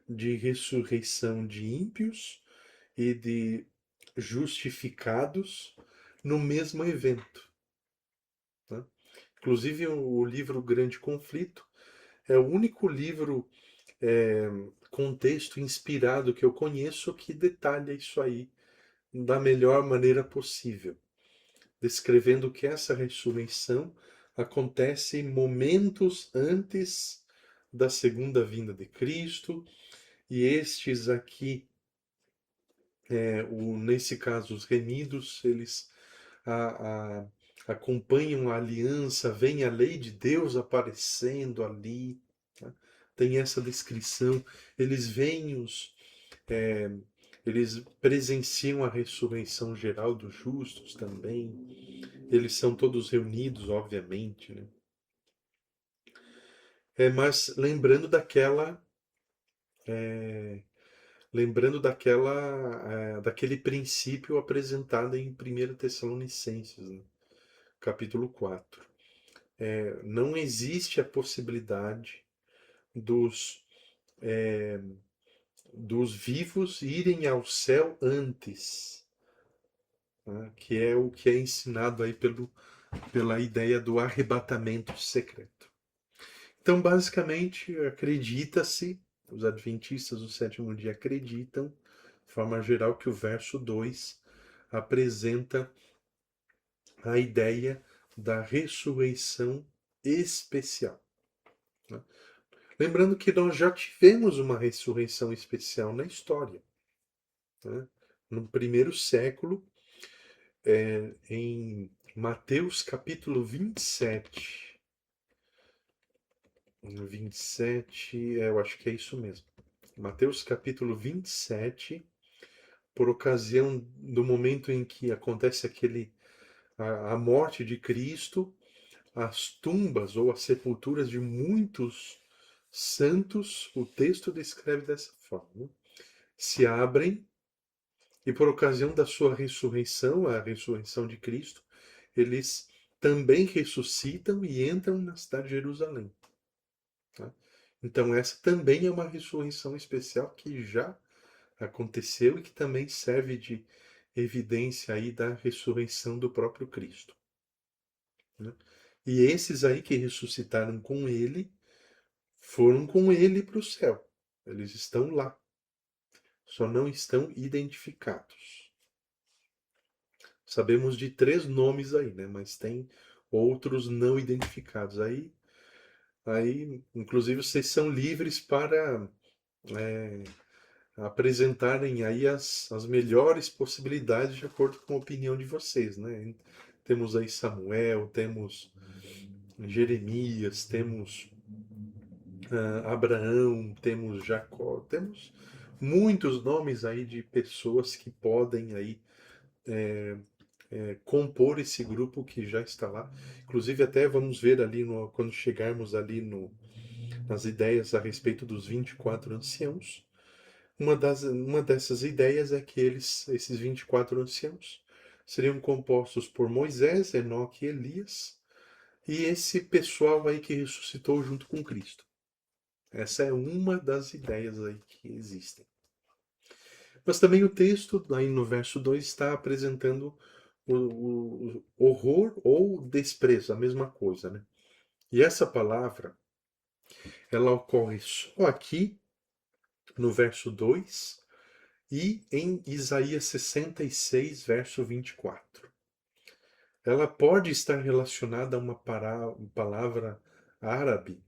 de ressurreição de ímpios e de justificados no mesmo evento. Né? Inclusive, o livro Grande Conflito é o único livro com texto inspirado que eu conheço que detalha isso aí da melhor maneira possível, descrevendo que essa ressurreição acontece momentos antes da segunda vinda de Cristo, e estes aqui, nesse caso, os remidos, eles a, a, acompanham a aliança, vem a lei de Deus aparecendo ali, tá? Tem essa descrição, eles veem é, eles presenciam a ressurreição geral dos justos também. Eles são todos reunidos, obviamente, né? Mas é, daquele princípio apresentado em 1 Tessalonicenses, né? Capítulo 4. Não existe a possibilidade dos, dos vivos irem ao céu antes, né? Que é o que é ensinado aí pela ideia do arrebatamento secreto. Então, basicamente, acredita-se, os adventistas do sétimo dia acreditam, de forma geral, que o verso 2 apresenta a ideia da ressurreição especial, né? Lembrando que nós já tivemos uma ressurreição especial na história, né? No primeiro século, em Mateus capítulo 27. 27, eu acho que é isso mesmo. Mateus capítulo 27, por ocasião do momento em que acontece a morte de Cristo, as tumbas ou as sepulturas de muitos santos, o texto descreve dessa forma, né? Se abrem e por ocasião da sua ressurreição, a ressurreição de Cristo, eles também ressuscitam e entram na cidade de Jerusalém. Tá? Então essa também é uma ressurreição especial que já aconteceu e que também serve de evidência aí da ressurreição do próprio Cristo, né? E esses aí que ressuscitaram com ele foram com ele para o céu. Eles estão lá, só não estão identificados. Sabemos de 3 nomes aí, né? Mas tem outros não identificados. Aí, inclusive, vocês são livres para apresentarem aí as melhores possibilidades de acordo com a opinião de vocês, né? Temos aí Samuel, temos Jeremias, temos Abraão, temos Jacó, temos muitos nomes aí de pessoas que podem aí compor esse grupo que já está lá. Inclusive até vamos ver ali quando chegarmos ali nas ideias a respeito dos 24 anciãos. Uma dessas ideias é que esses 24 anciãos seriam compostos por Moisés, Enoque e Elias, e esse pessoal aí que ressuscitou junto com Cristo. Essa é uma das ideias aí que existem. Mas também o texto, aí no verso 2 está apresentando o horror ou desprezo, a mesma coisa, né? E essa palavra, ela ocorre só aqui, no verso 2 e em Isaías 66, verso 24. Ela pode estar relacionada a uma palavra árabe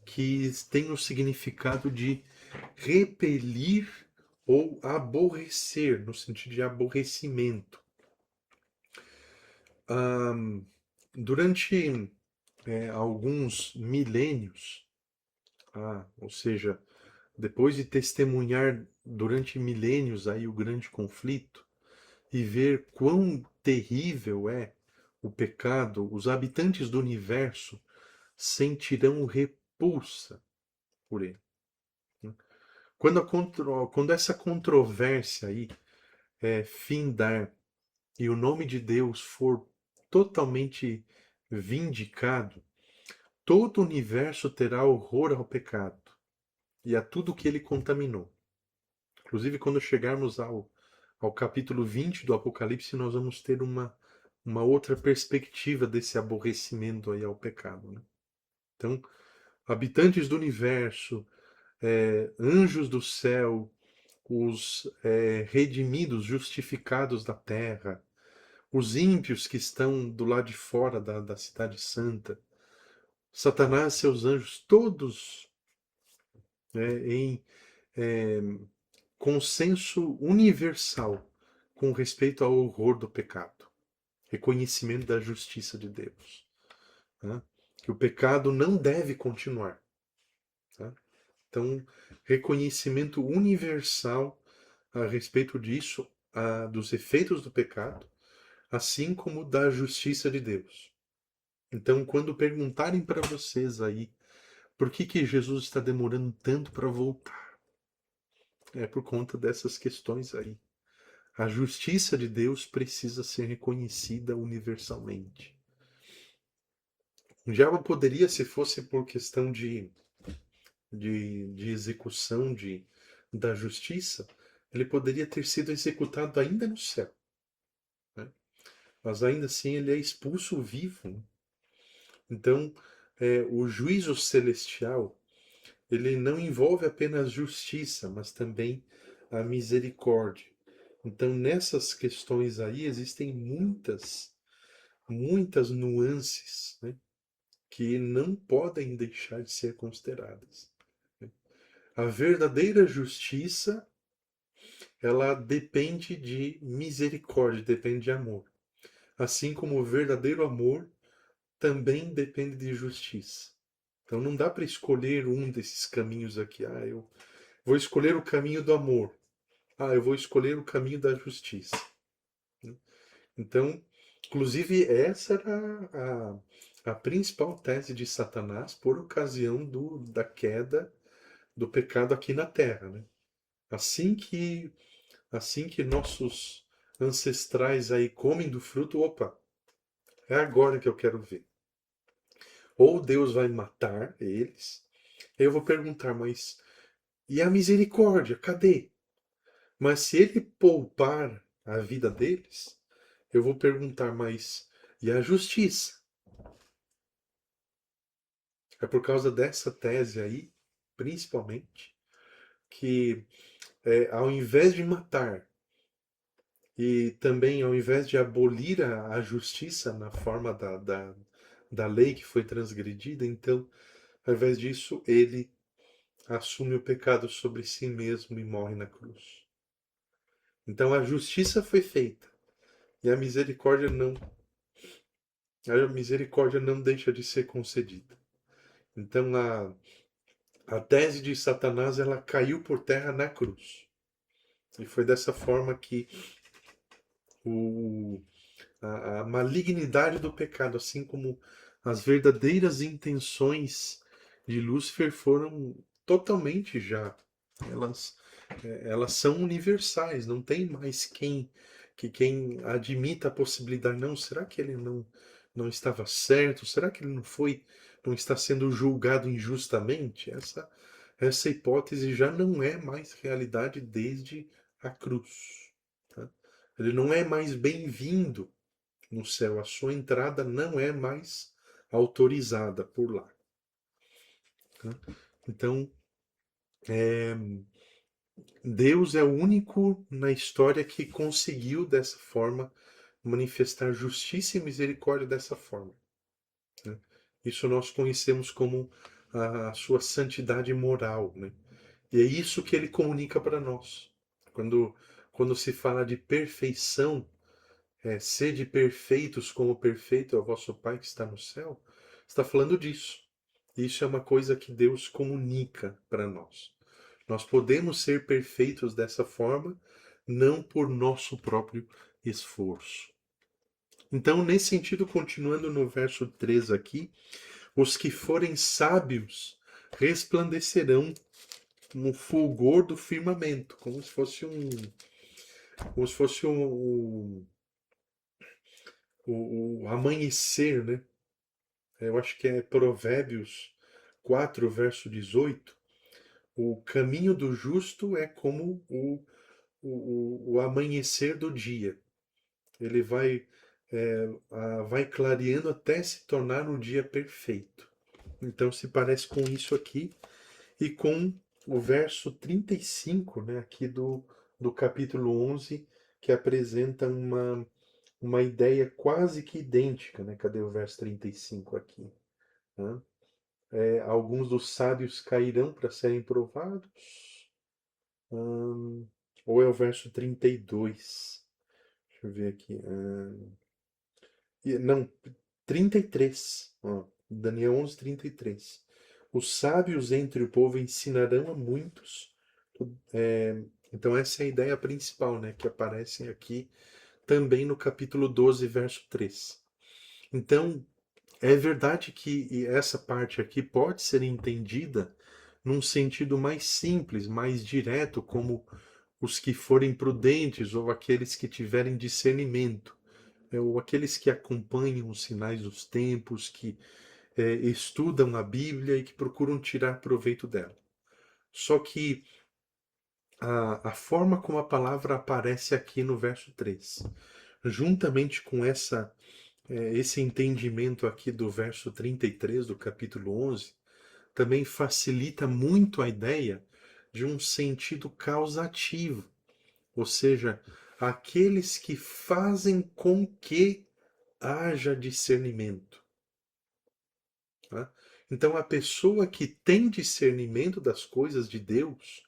que tem o significado de repelir ou aborrecer, no sentido de aborrecimento. Durante alguns milênios, ou seja, depois de testemunhar durante milênios aí o grande conflito e ver quão terrível é o pecado, os habitantes do universo sentirão repulsa por ele. Quando essa controvérsia aí findar e o nome de Deus for totalmente vindicado, todo o universo terá horror ao pecado e a tudo que ele contaminou. Inclusive, quando chegarmos ao capítulo 20 do Apocalipse, nós vamos ter uma outra perspectiva desse aborrecimento aí ao pecado, né? Então, habitantes do universo, anjos do céu, os redimidos, justificados da terra, os ímpios que estão do lado de fora da cidade santa, Satanás e seus anjos, todos em consenso universal com respeito ao horror do pecado, reconhecimento da justiça de Deus, né? Que o pecado não deve continuar. Tá? Então, reconhecimento universal a respeito disso, dos efeitos do pecado, assim como da justiça de Deus. Então, quando perguntarem para vocês aí por que Jesus está demorando tanto para voltar, é por conta dessas questões aí. A justiça de Deus precisa ser reconhecida universalmente. Já poderia, se fosse por questão de execução da justiça, ele poderia ter sido executado ainda no céu, né? Mas ainda assim ele é expulso vivo, né? Então, o juízo celestial, ele não envolve apenas justiça, mas também a misericórdia. Então, nessas questões aí, existem muitas nuances, né, que não podem deixar de ser consideradas. A verdadeira justiça, ela depende de misericórdia, depende de amor. Assim como o verdadeiro amor também depende de justiça. Então não dá para escolher um desses caminhos aqui. Eu vou escolher o caminho do amor. Eu vou escolher o caminho da justiça. Então, inclusive, essa era a principal tese de Satanás por ocasião da queda do pecado aqui na Terra, né? Assim que, assim que nossos ancestrais aí comem do fruto, opa, é agora que eu quero ver. Ou Deus vai matar eles, eu vou perguntar, mas e a misericórdia, cadê? Mas se ele poupar a vida deles, eu vou perguntar, mas e a justiça? É por causa dessa tese aí, principalmente, que ao invés de matar e também ao invés de abolir a justiça na forma da lei que foi transgredida, então, ao invés disso, ele assume o pecado sobre si mesmo e morre na cruz. Então a justiça foi feita e a misericórdia não deixa de ser concedida. Então a tese de Satanás, ela caiu por terra na cruz. E foi dessa forma que a malignidade do pecado, assim como as verdadeiras intenções de Lúcifer foram totalmente já. Elas são universais, não tem mais quem admita a possibilidade, não, será que ele não estava certo? Será que ele não está sendo julgado injustamente? Essa hipótese já não é mais realidade desde a cruz. Tá? Ele não é mais bem-vindo no céu, a sua entrada não é mais autorizada por lá. Tá? Então, Deus é o único na história que conseguiu dessa forma manifestar justiça e misericórdia dessa forma. Né? Isso nós conhecemos como a sua santidade moral, né? E é isso que ele comunica para nós. Quando, quando se fala de perfeição, sede perfeitos como perfeito é o vosso Pai que está no céu, está falando disso. Isso é uma coisa que Deus comunica para nós. Nós podemos ser perfeitos dessa forma, não por nosso próprio esforço. Então, nesse sentido, continuando no verso 3 aqui, os que forem sábios resplandecerão no fulgor do firmamento, como se fosse o amanhecer, né? Eu acho que é Provérbios 4, verso 18. O caminho do justo é como o amanhecer do dia. Ele vai clareando até se tornar um dia perfeito. Então se parece com isso aqui e com o verso 35, né, aqui do capítulo 11, que apresenta uma ideia quase que idêntica, né? Cadê o verso 35 aqui? Né? Alguns dos sábios cairão para serem provados. Ou é o verso 32? Deixa eu ver aqui. Não, 33. Ó, Daniel 11, 33. Os sábios entre o povo ensinarão a muitos. É, então essa é a ideia principal, né, que aparece aqui também no capítulo 12, verso 3. Então, é verdade que essa parte aqui pode ser entendida num sentido mais simples, mais direto, como os que forem prudentes ou aqueles que tiverem discernimento, ou aqueles que acompanham os sinais dos tempos, que estudam a Bíblia e que procuram tirar proveito dela. Só que a forma como a palavra aparece aqui no verso 3, juntamente com esse entendimento aqui do verso 33 do capítulo 11, também facilita muito a ideia de um sentido causativo, ou seja, aqueles que fazem com que haja discernimento. Tá? Então, a pessoa que tem discernimento das coisas de Deus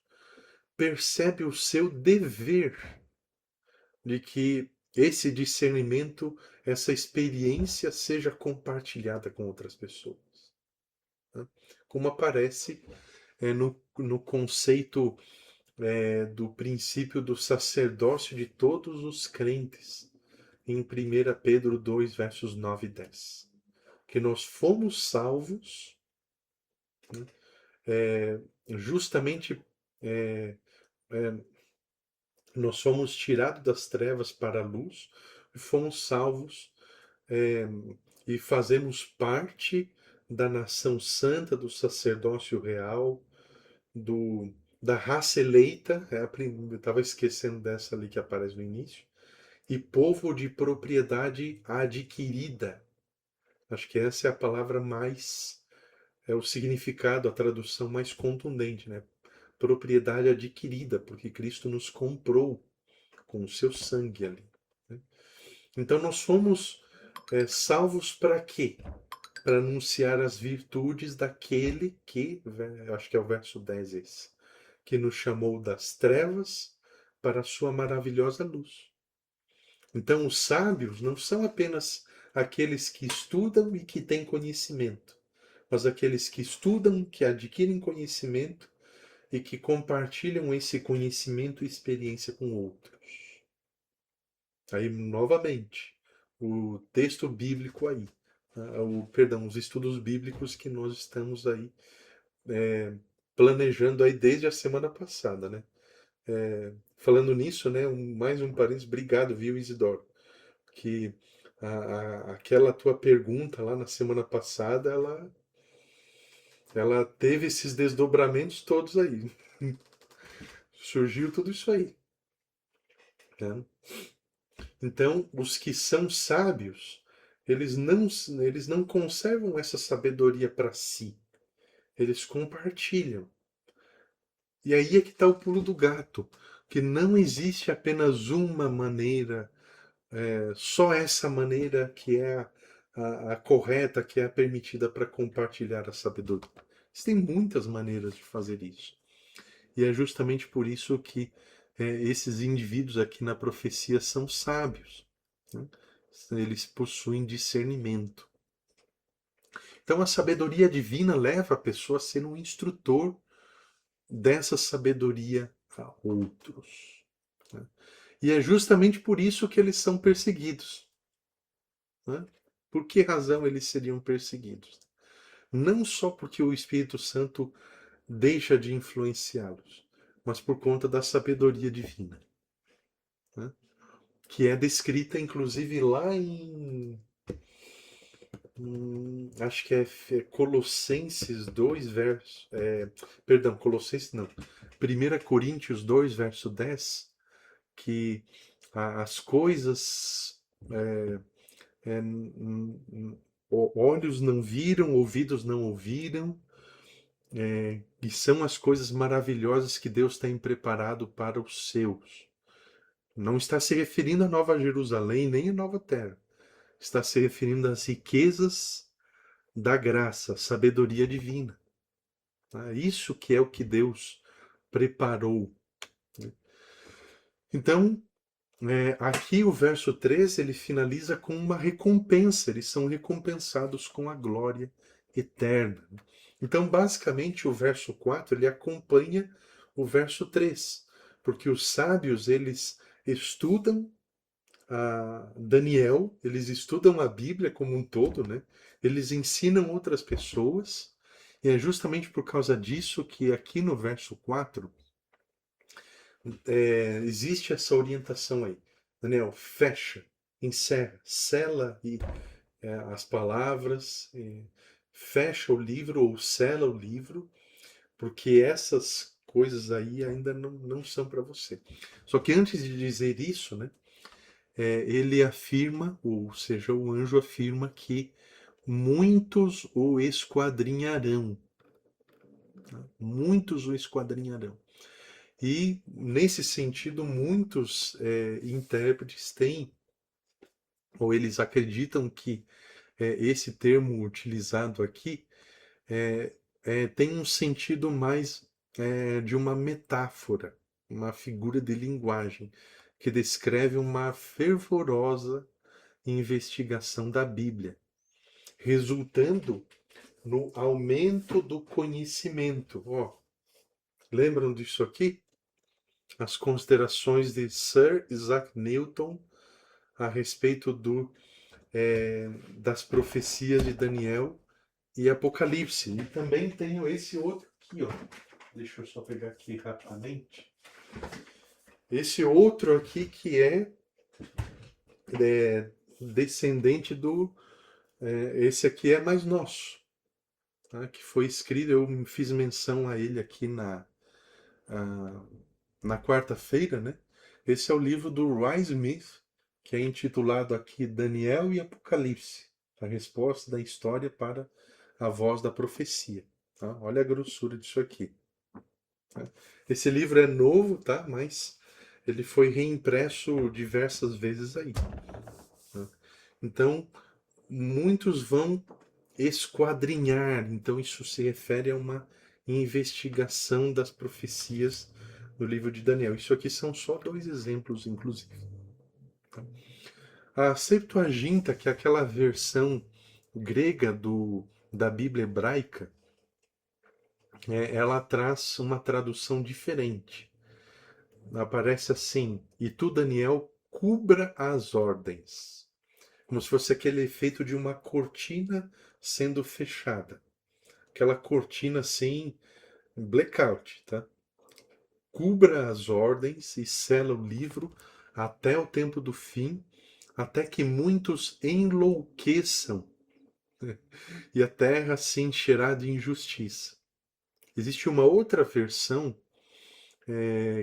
percebe o seu dever de que esse discernimento, essa experiência seja compartilhada com outras pessoas. Tá? Como aparece no conceito do princípio do sacerdócio de todos os crentes, em 1 Pedro 2, versos 9 e 10. Que nós fomos salvos, né, justamente é, é, nós fomos tirados das trevas para a luz, e fomos salvos é, e fazemos parte da nação santa, do sacerdócio real, da raça eleita, eu estava esquecendo dessa ali que aparece no início, e povo de propriedade adquirida. Acho que essa é a palavra mais, é o significado, a tradução mais contundente, né? Propriedade adquirida, porque Cristo nos comprou com o seu sangue ali. Né? Então nós fomos salvos para quê? Para anunciar as virtudes daquele que, acho que é o verso 10 esse, que nos chamou das trevas para a sua maravilhosa luz. Então, os sábios não são apenas aqueles que estudam e que têm conhecimento, mas aqueles que estudam, que adquirem conhecimento e que compartilham esse conhecimento e experiência com outros. Aí, novamente, o texto bíblico aí, os estudos bíblicos que nós estamos aí planejando aí desde a semana passada, né? Falando nisso, né, mais um parênteses, obrigado, viu, Isidoro? Que aquela tua pergunta lá na semana passada, ela teve esses desdobramentos todos aí. Surgiu tudo isso aí. Né? Então, os que são sábios, eles não conservam essa sabedoria para si, eles compartilham. E aí é que está o pulo do gato, que não existe apenas uma maneira, só essa maneira que é a correta, que é a permitida para compartilhar a sabedoria. Existem muitas maneiras de fazer isso. E é justamente por isso que esses indivíduos aqui na profecia são sábios. Né? Eles possuem discernimento. Então a sabedoria divina leva a pessoa a ser um instrutor dessa sabedoria a outros. Né? E é justamente por isso que eles são perseguidos. Né? Por que razão eles seriam perseguidos? Não só porque o Espírito Santo deixa de influenciá-los, mas por conta da sabedoria divina. Né? Que é descrita inclusive lá acho que é Colossenses 2, verso. Perdão, Colossenses não. 1 Coríntios 2, verso 10, que as coisas. Olhos não viram, ouvidos não ouviram, e são as coisas maravilhosas que Deus tem preparado para os seus. Não está se referindo à Nova Jerusalém, nem à Nova Terra. Está se referindo às riquezas da graça, sabedoria divina. Tá? Isso que é o que Deus preparou. Né? Então, aqui o verso 13 ele finaliza com uma recompensa, eles são recompensados com a glória eterna. Então, basicamente, o verso 4 ele acompanha o verso 3, porque os sábios eles estudam a Daniel, eles estudam a Bíblia como um todo, né? Eles ensinam outras pessoas, e é justamente por causa disso que aqui no verso 4 existe essa orientação aí. Daniel, fecha, encerra, sela as palavras, fecha o livro ou sela o livro, porque essas coisas aí ainda não são para você. Só que antes de dizer isso, né, ele afirma, ou seja, o anjo afirma que muitos o esquadrinharão. Tá? Muitos o esquadrinharão. E, nesse sentido, muitos intérpretes têm, ou eles acreditam que esse termo utilizado aqui tem um sentido mais de uma metáfora, uma figura de linguagem, que descreve uma fervorosa investigação da Bíblia, resultando no aumento do conhecimento. Ó, lembram disso aqui? As considerações de Sir Isaac Newton a respeito das profecias de Daniel e Apocalipse. E também tenho esse outro aqui, ó. Deixa eu só pegar aqui rapidamente. Esse outro aqui que é descendente do. Esse aqui é mais nosso, tá? Que foi escrito, eu fiz menção a ele aqui na quarta-feira, né? Esse é o livro do Roy Smith, que é intitulado aqui Daniel e Apocalipse, a resposta da história para a voz da profecia. Tá? Olha a grossura disso aqui. Tá? Esse livro é novo, tá? Mas ele foi reimpresso diversas vezes aí. Tá? Então, muitos vão esquadrinhar. Então, isso se refere a uma investigação das profecias do livro de Daniel. Isso aqui são só 2 exemplos, inclusive. Tá? A Septuaginta, que é aquela versão grega da Bíblia hebraica, ela traz uma tradução diferente. Aparece assim: e tu, Daniel, cubra as ordens. Como se fosse aquele efeito de uma cortina sendo fechada. Aquela cortina assim, blackout, tá? Cubra as ordens e sela o livro até o tempo do fim, até que muitos enlouqueçam e a terra se encherá de injustiça. Existe uma outra versão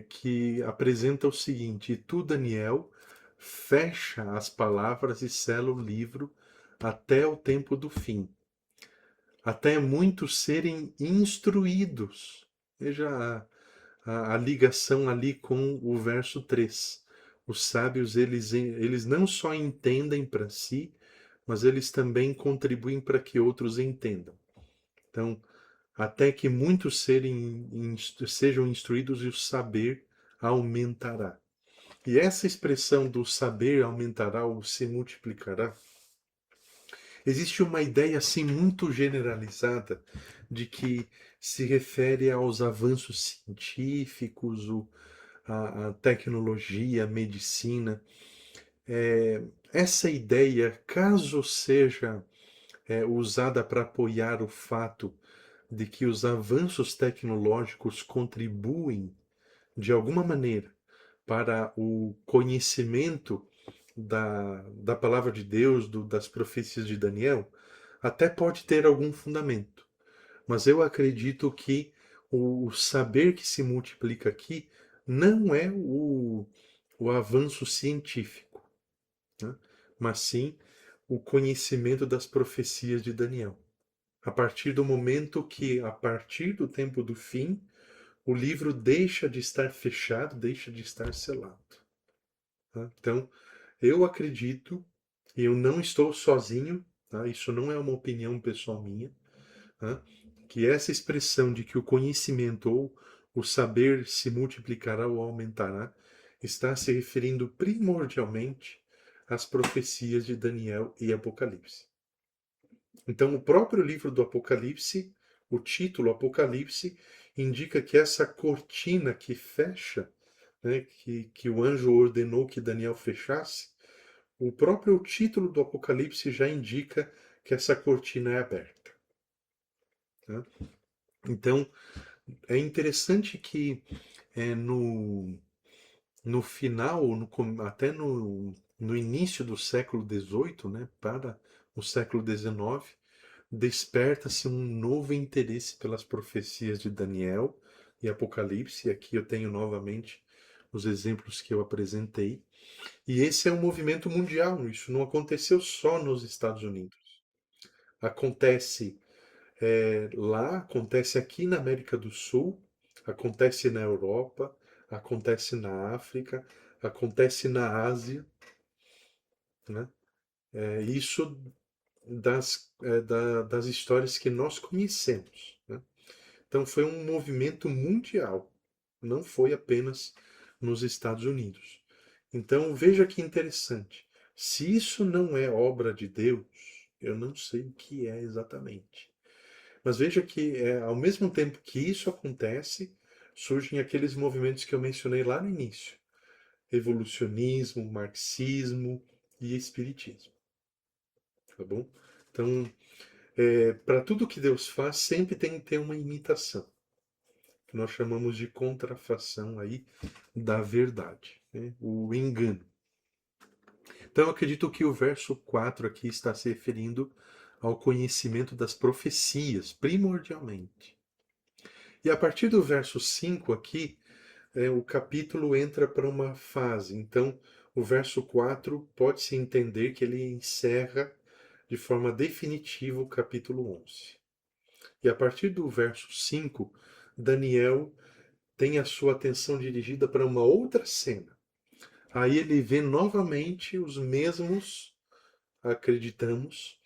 que apresenta o seguinte: e tu, Daniel, fecha as palavras e sela o livro até o tempo do fim, até muitos serem instruídos. Veja a ligação ali com o verso 3. Os sábios, eles não só entendem para si, mas eles também contribuem para que outros entendam. Então, até que muitos sejam instruídos e o saber aumentará. E essa expressão do saber aumentará ou se multiplicará, existe uma ideia assim muito generalizada de que se refere aos avanços científicos, a tecnologia, a medicina. Essa ideia, caso seja usada para apoiar o fato de que os avanços tecnológicos contribuem de alguma maneira para o conhecimento da palavra de Deus, das profecias de Daniel, até pode ter algum fundamento. Mas eu acredito que o saber que se multiplica aqui não é o avanço científico, né? Mas sim o conhecimento das profecias de Daniel. A partir do momento que, a partir do tempo do fim, o livro deixa de estar fechado, deixa de estar selado, tá? Então, eu acredito, e eu não estou sozinho, tá? Isso não é uma opinião pessoal minha, tá? Que essa expressão de que o conhecimento ou o saber se multiplicará ou aumentará está se referindo primordialmente às profecias de Daniel e Apocalipse. Então, o próprio livro do Apocalipse, o título Apocalipse, indica que essa cortina que fecha, né, que o anjo ordenou que Daniel fechasse, o próprio título do Apocalipse já indica que essa cortina é aberta, tá? Então, é interessante que no final, até no início do século XVIII, né, para o século XIX, desperta-se um novo interesse pelas profecias de Daniel e Apocalipse. E aqui eu tenho novamente os exemplos que eu apresentei. E esse é um movimento mundial, isso não aconteceu só nos Estados Unidos. Acontece lá, acontece aqui na América do Sul, acontece na Europa, acontece na África, acontece na Ásia, né? Isso das histórias que nós conhecemos, né? Então foi um movimento mundial, não foi apenas nos Estados Unidos. Então veja que interessante. Se isso não é obra de Deus, eu não sei o que é exatamente. Mas veja que ao mesmo tempo que isso acontece, surgem aqueles movimentos que eu mencionei lá no início: evolucionismo, marxismo e espiritismo. Tá bom? Então, para tudo que Deus faz, sempre tem que ter uma imitação, que nós chamamos de contrafação aí da verdade, né? O engano. Então, eu acredito que o verso 4 aqui está se referindo ao conhecimento das profecias, primordialmente. E a partir do verso 5 aqui, o capítulo entra para uma fase. Então, o verso 4 pode-se entender que ele encerra de forma definitiva o capítulo 11. E a partir do verso 5, Daniel tem a sua atenção dirigida para uma outra cena. Aí ele vê novamente os mesmos, acreditamos,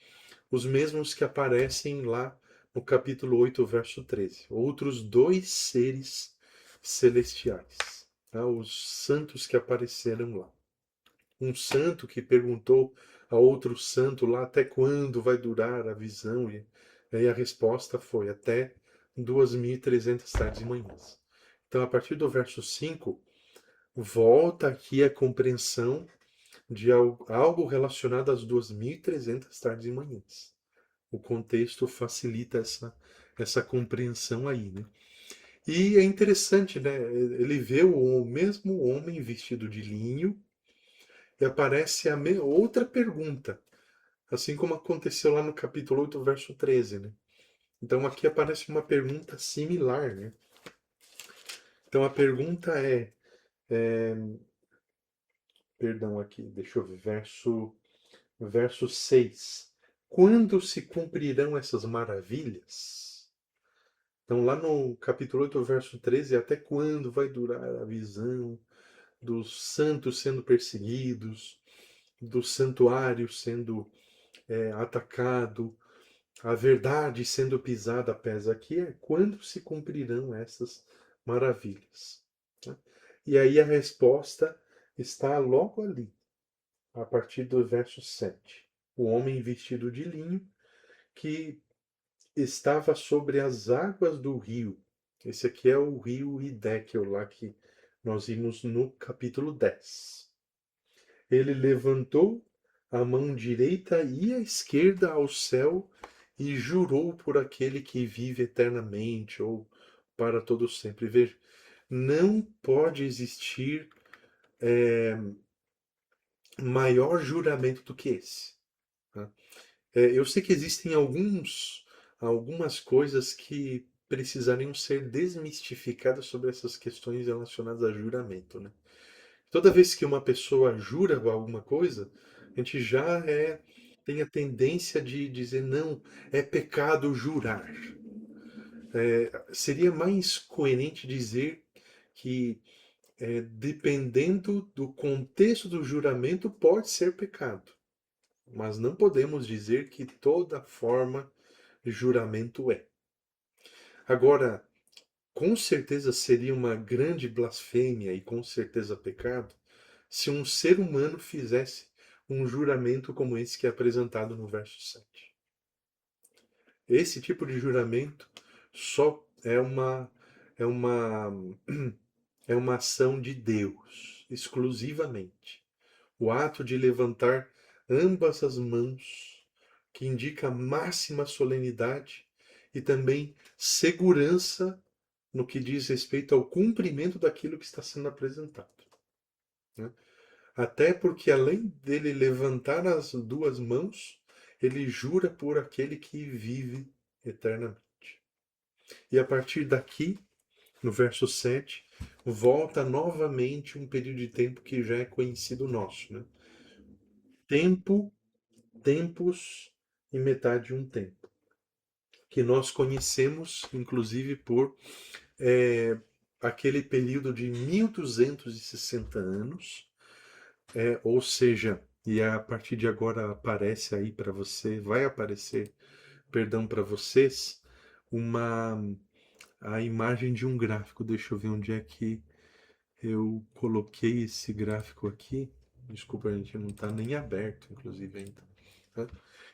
os mesmos que aparecem lá no capítulo 8, verso 13. Outros dois seres celestiais, tá? Os santos que apareceram lá. Um santo que perguntou a outro santo lá até quando vai durar a visão, e aí a resposta foi até 2.300 tardes e manhãs. Então, a partir do verso 5, volta aqui a compreensão de algo relacionado às 2.300 tardes e manhãs. O contexto facilita essa compreensão aí, né? E é interessante, né? Ele vê o mesmo homem vestido de linho e aparece outra pergunta, assim como aconteceu lá no capítulo 8, verso 13, né? Então aqui aparece uma pergunta similar, né? Então a pergunta é, perdão aqui, deixa eu ver, verso 6. Quando se cumprirão essas maravilhas? Então, lá no capítulo 8, verso 13, até quando vai durar a visão dos santos sendo perseguidos, do santuário sendo atacado, a verdade sendo pisada a pés? Aqui é quando se cumprirão essas maravilhas, né? E aí a resposta está logo ali, a partir do verso 7. O homem vestido de linho que estava sobre as águas do rio. Esse aqui é o rio Hiddekel, lá que nós vimos no capítulo 10. Ele levantou a mão direita e a esquerda ao céu e jurou por aquele que vive eternamente ou para todo sempre. Veja, não pode existir maior juramento do que esse, tá? Eu sei que existem algumas coisas que precisariam ser desmistificadas sobre essas questões relacionadas a juramento, né? Toda vez que uma pessoa jura alguma coisa, a gente tem a tendência de dizer não, é pecado jurar. Seria mais coerente dizer que, dependendo do contexto do juramento, pode ser pecado. Mas não podemos dizer que toda forma de juramento é. Agora, com certeza seria uma grande blasfêmia e com certeza pecado se um ser humano fizesse um juramento como esse que é apresentado no verso 7. Esse tipo de juramento só é uma é uma ação de Deus, exclusivamente. O ato de levantar ambas as mãos, que indica máxima solenidade e também segurança no que diz respeito ao cumprimento daquilo que está sendo apresentado, né? Até porque, além dele levantar as duas mãos, ele jura por aquele que vive eternamente. E a partir daqui, no verso 7, volta novamente um período de tempo que já é conhecido nosso, né? Tempo, tempos e metade de um tempo, que nós conhecemos, inclusive, por aquele período de 1260 anos, ou seja, e a partir de agora aparece aí para você, vai aparecer, perdão, para vocês, uma a imagem de um gráfico. Deixa eu ver onde é que eu coloquei esse gráfico aqui. Desculpa, a gente não está nem aberto, inclusive, ainda, tá?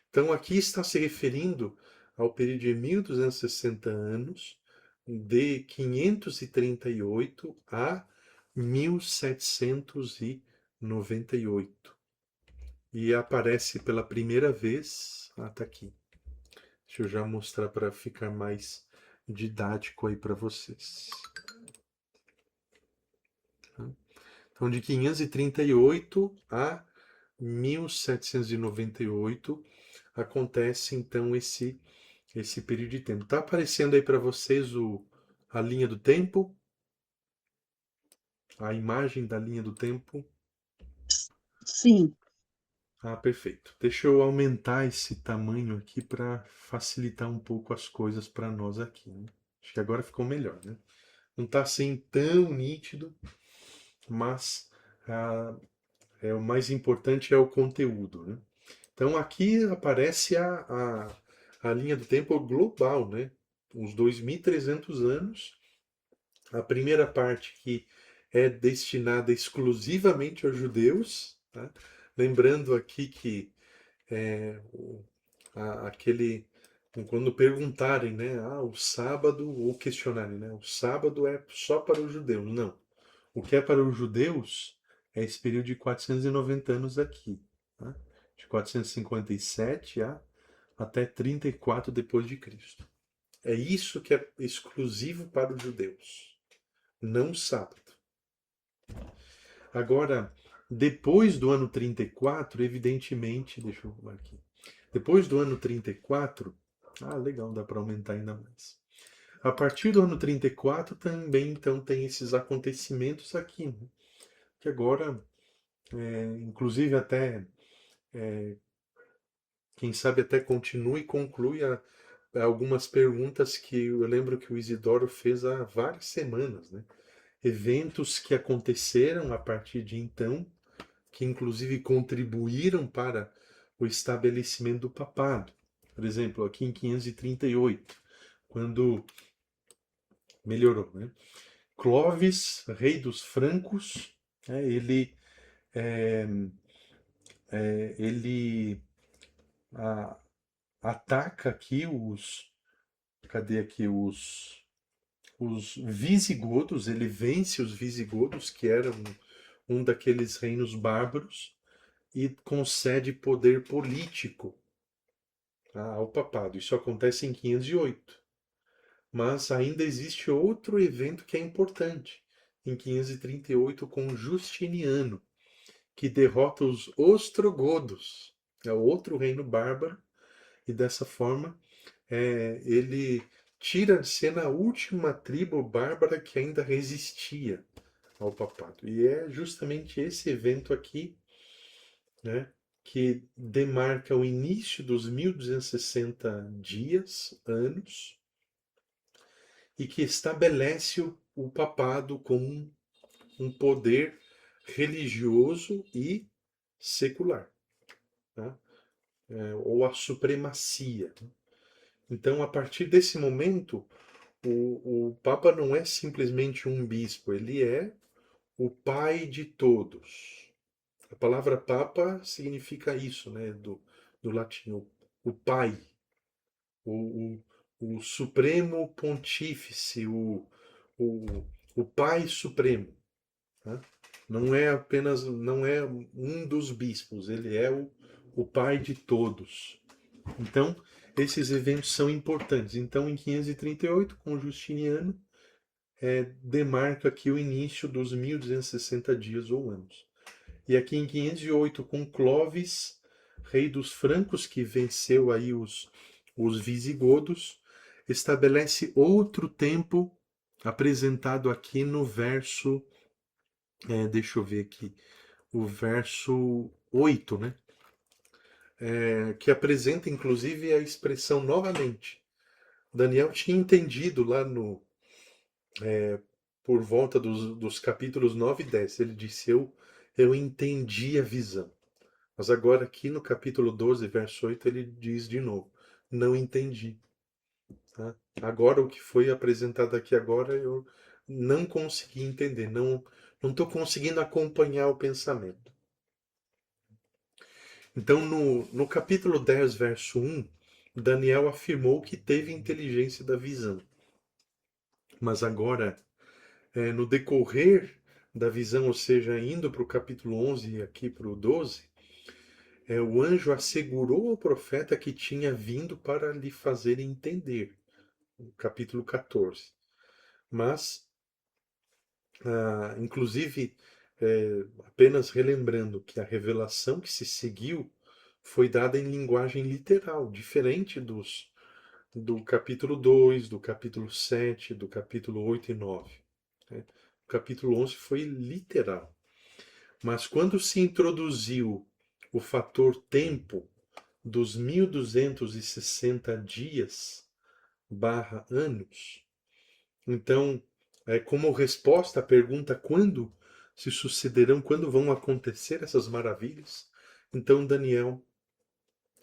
Então, aqui está se referindo ao período de 1260 anos, de 538 a 1798. E aparece pela primeira vez. Ah, tá aqui. Deixa eu já mostrar para ficar mais didático aí para vocês. Então, de 538 a 1798 acontece então esse período de tempo. Tá aparecendo aí para vocês a linha do tempo, a imagem da linha do tempo?
Sim,
Ah, perfeito. Deixa eu aumentar esse tamanho aqui para facilitar um pouco as coisas para nós aqui, né? Acho que agora ficou melhor, né? Não está assim tão nítido, mas o mais importante é o conteúdo, né? Então aqui aparece a linha do tempo global, né? Uns 2.300 anos. A primeira parte que é destinada exclusivamente aos judeus, tá? Lembrando aqui que é, aquele quando perguntarem, né, o sábado, ou questionarem, né, o sábado é só para os judeus? Não. O que é para os judeus é esse período de 490 anos aqui, tá? De 457 até 34 depois de Cristo. É isso que é exclusivo para os judeus, não sábado. Agora, depois do ano 34, evidentemente, deixa eu ver aqui. Depois do ano 34, legal, dá para aumentar ainda mais. A partir do ano 34 também, então, tem esses acontecimentos aqui, né? Que agora, inclusive até, quem sabe até continue e conclui algumas perguntas que eu lembro que o Isidoro fez há várias semanas, né? Eventos que aconteceram a partir de então, que inclusive contribuíram para o estabelecimento do papado. Por exemplo, aqui em 538, quando melhorou, né? Clovis, rei dos francos, né, é, ele a- ataca aqui cadê aqui os visigodos, ele vence os visigodos, que eram um daqueles reinos bárbaros, e concede poder político, tá, ao papado. Isso acontece em 508. Mas ainda existe outro evento que é importante, em 538, com Justiniano, que derrota os ostrogodos, é outro reino bárbaro, e dessa forma ele tira de cena a última tribo bárbara que ainda resistia ao papado. E é justamente esse evento aqui, né, que demarca o início dos 1260 dias, anos, e que estabelece o papado como um poder religioso e secular, tá? Ou a supremacia. Então, a partir desse momento, o Papa não é simplesmente um bispo, ele é o pai de todos. A palavra Papa significa isso, né, do latim, o pai, o, o supremo pontífice, o, o pai supremo. Tá? Não é apenas, não é um dos bispos, ele é o pai de todos. Então, esses eventos são importantes. Então, em 538, com Justiniano, demarca aqui o início dos 1260 dias ou anos. E aqui em 508, com Clovis, rei dos francos, que venceu aí os visigodos, estabelece outro tempo apresentado aqui no verso, deixa eu ver aqui, o verso 8, né? Que apresenta inclusive a expressão novamente. Daniel tinha entendido lá por volta dos capítulos 9 e 10. Ele disse: eu entendi a visão. Mas agora, aqui no capítulo 12, verso 8, ele diz de novo: não entendi. Tá? Agora, o que foi apresentado aqui agora, eu não consegui entender. Não estou conseguindo acompanhar o pensamento. Então, no capítulo 10, verso 1, Daniel afirmou que teve inteligência da visão. Mas agora, no decorrer da visão, ou seja, indo para o capítulo 11 e aqui para o 12, o anjo assegurou ao profeta que tinha vindo para lhe fazer entender. No capítulo 14. Mas, inclusive, apenas relembrando que a revelação que se seguiu foi dada em linguagem literal, diferente do capítulo 2, do capítulo 7, do capítulo 8 e 9. Né? O capítulo 11 foi literal. Mas quando se introduziu o fator tempo dos 1260 dias barra anos, então, como resposta à pergunta quando se sucederão, quando vão acontecer essas maravilhas, então Daniel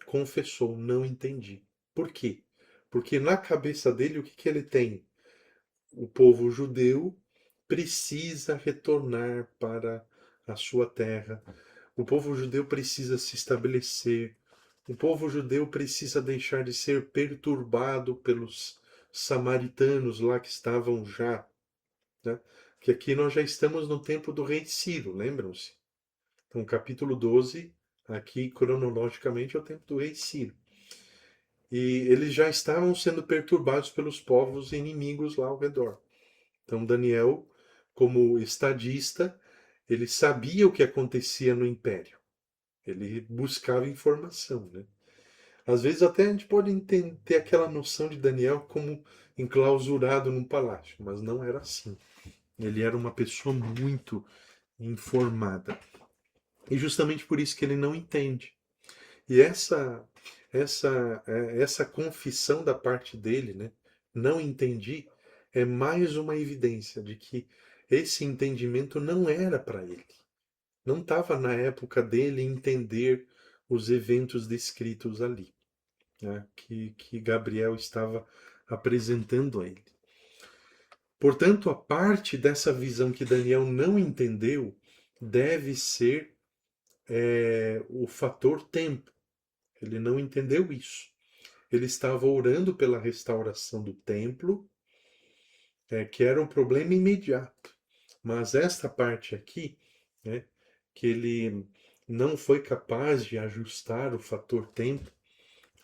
confessou: não entendi. Por quê? Porque na cabeça dele, o que ele tem? O povo judeu precisa retornar para a sua terra. O povo judeu precisa se estabelecer. O povo judeu precisa deixar de ser perturbado pelos samaritanos lá que estavam já, né? Que aqui nós já estamos no tempo do rei Ciro, lembram-se? Então, capítulo 12, aqui cronologicamente é o tempo do rei Ciro. E eles já estavam sendo perturbados pelos povos inimigos lá ao redor. Então, Daniel, como estadista, ele sabia o que acontecia no império. Ele buscava informação, né? Às vezes até a gente pode ter aquela noção de Daniel como enclausurado num palácio, mas não era assim. Ele era uma pessoa muito informada. E justamente por isso que ele não entende. E essa confissão da parte dele, né? Não entendi, é mais uma evidência de que esse entendimento não era para ele. Não estava na época dele entender os eventos descritos ali, né? Que Gabriel estava apresentando a ele. Portanto, a parte dessa visão que Daniel não entendeu deve ser o fator tempo. Ele não entendeu isso. Ele estava orando pela restauração do templo, que era um problema imediato. Mas esta parte aqui, né, que ele não foi capaz de ajustar o fator tempo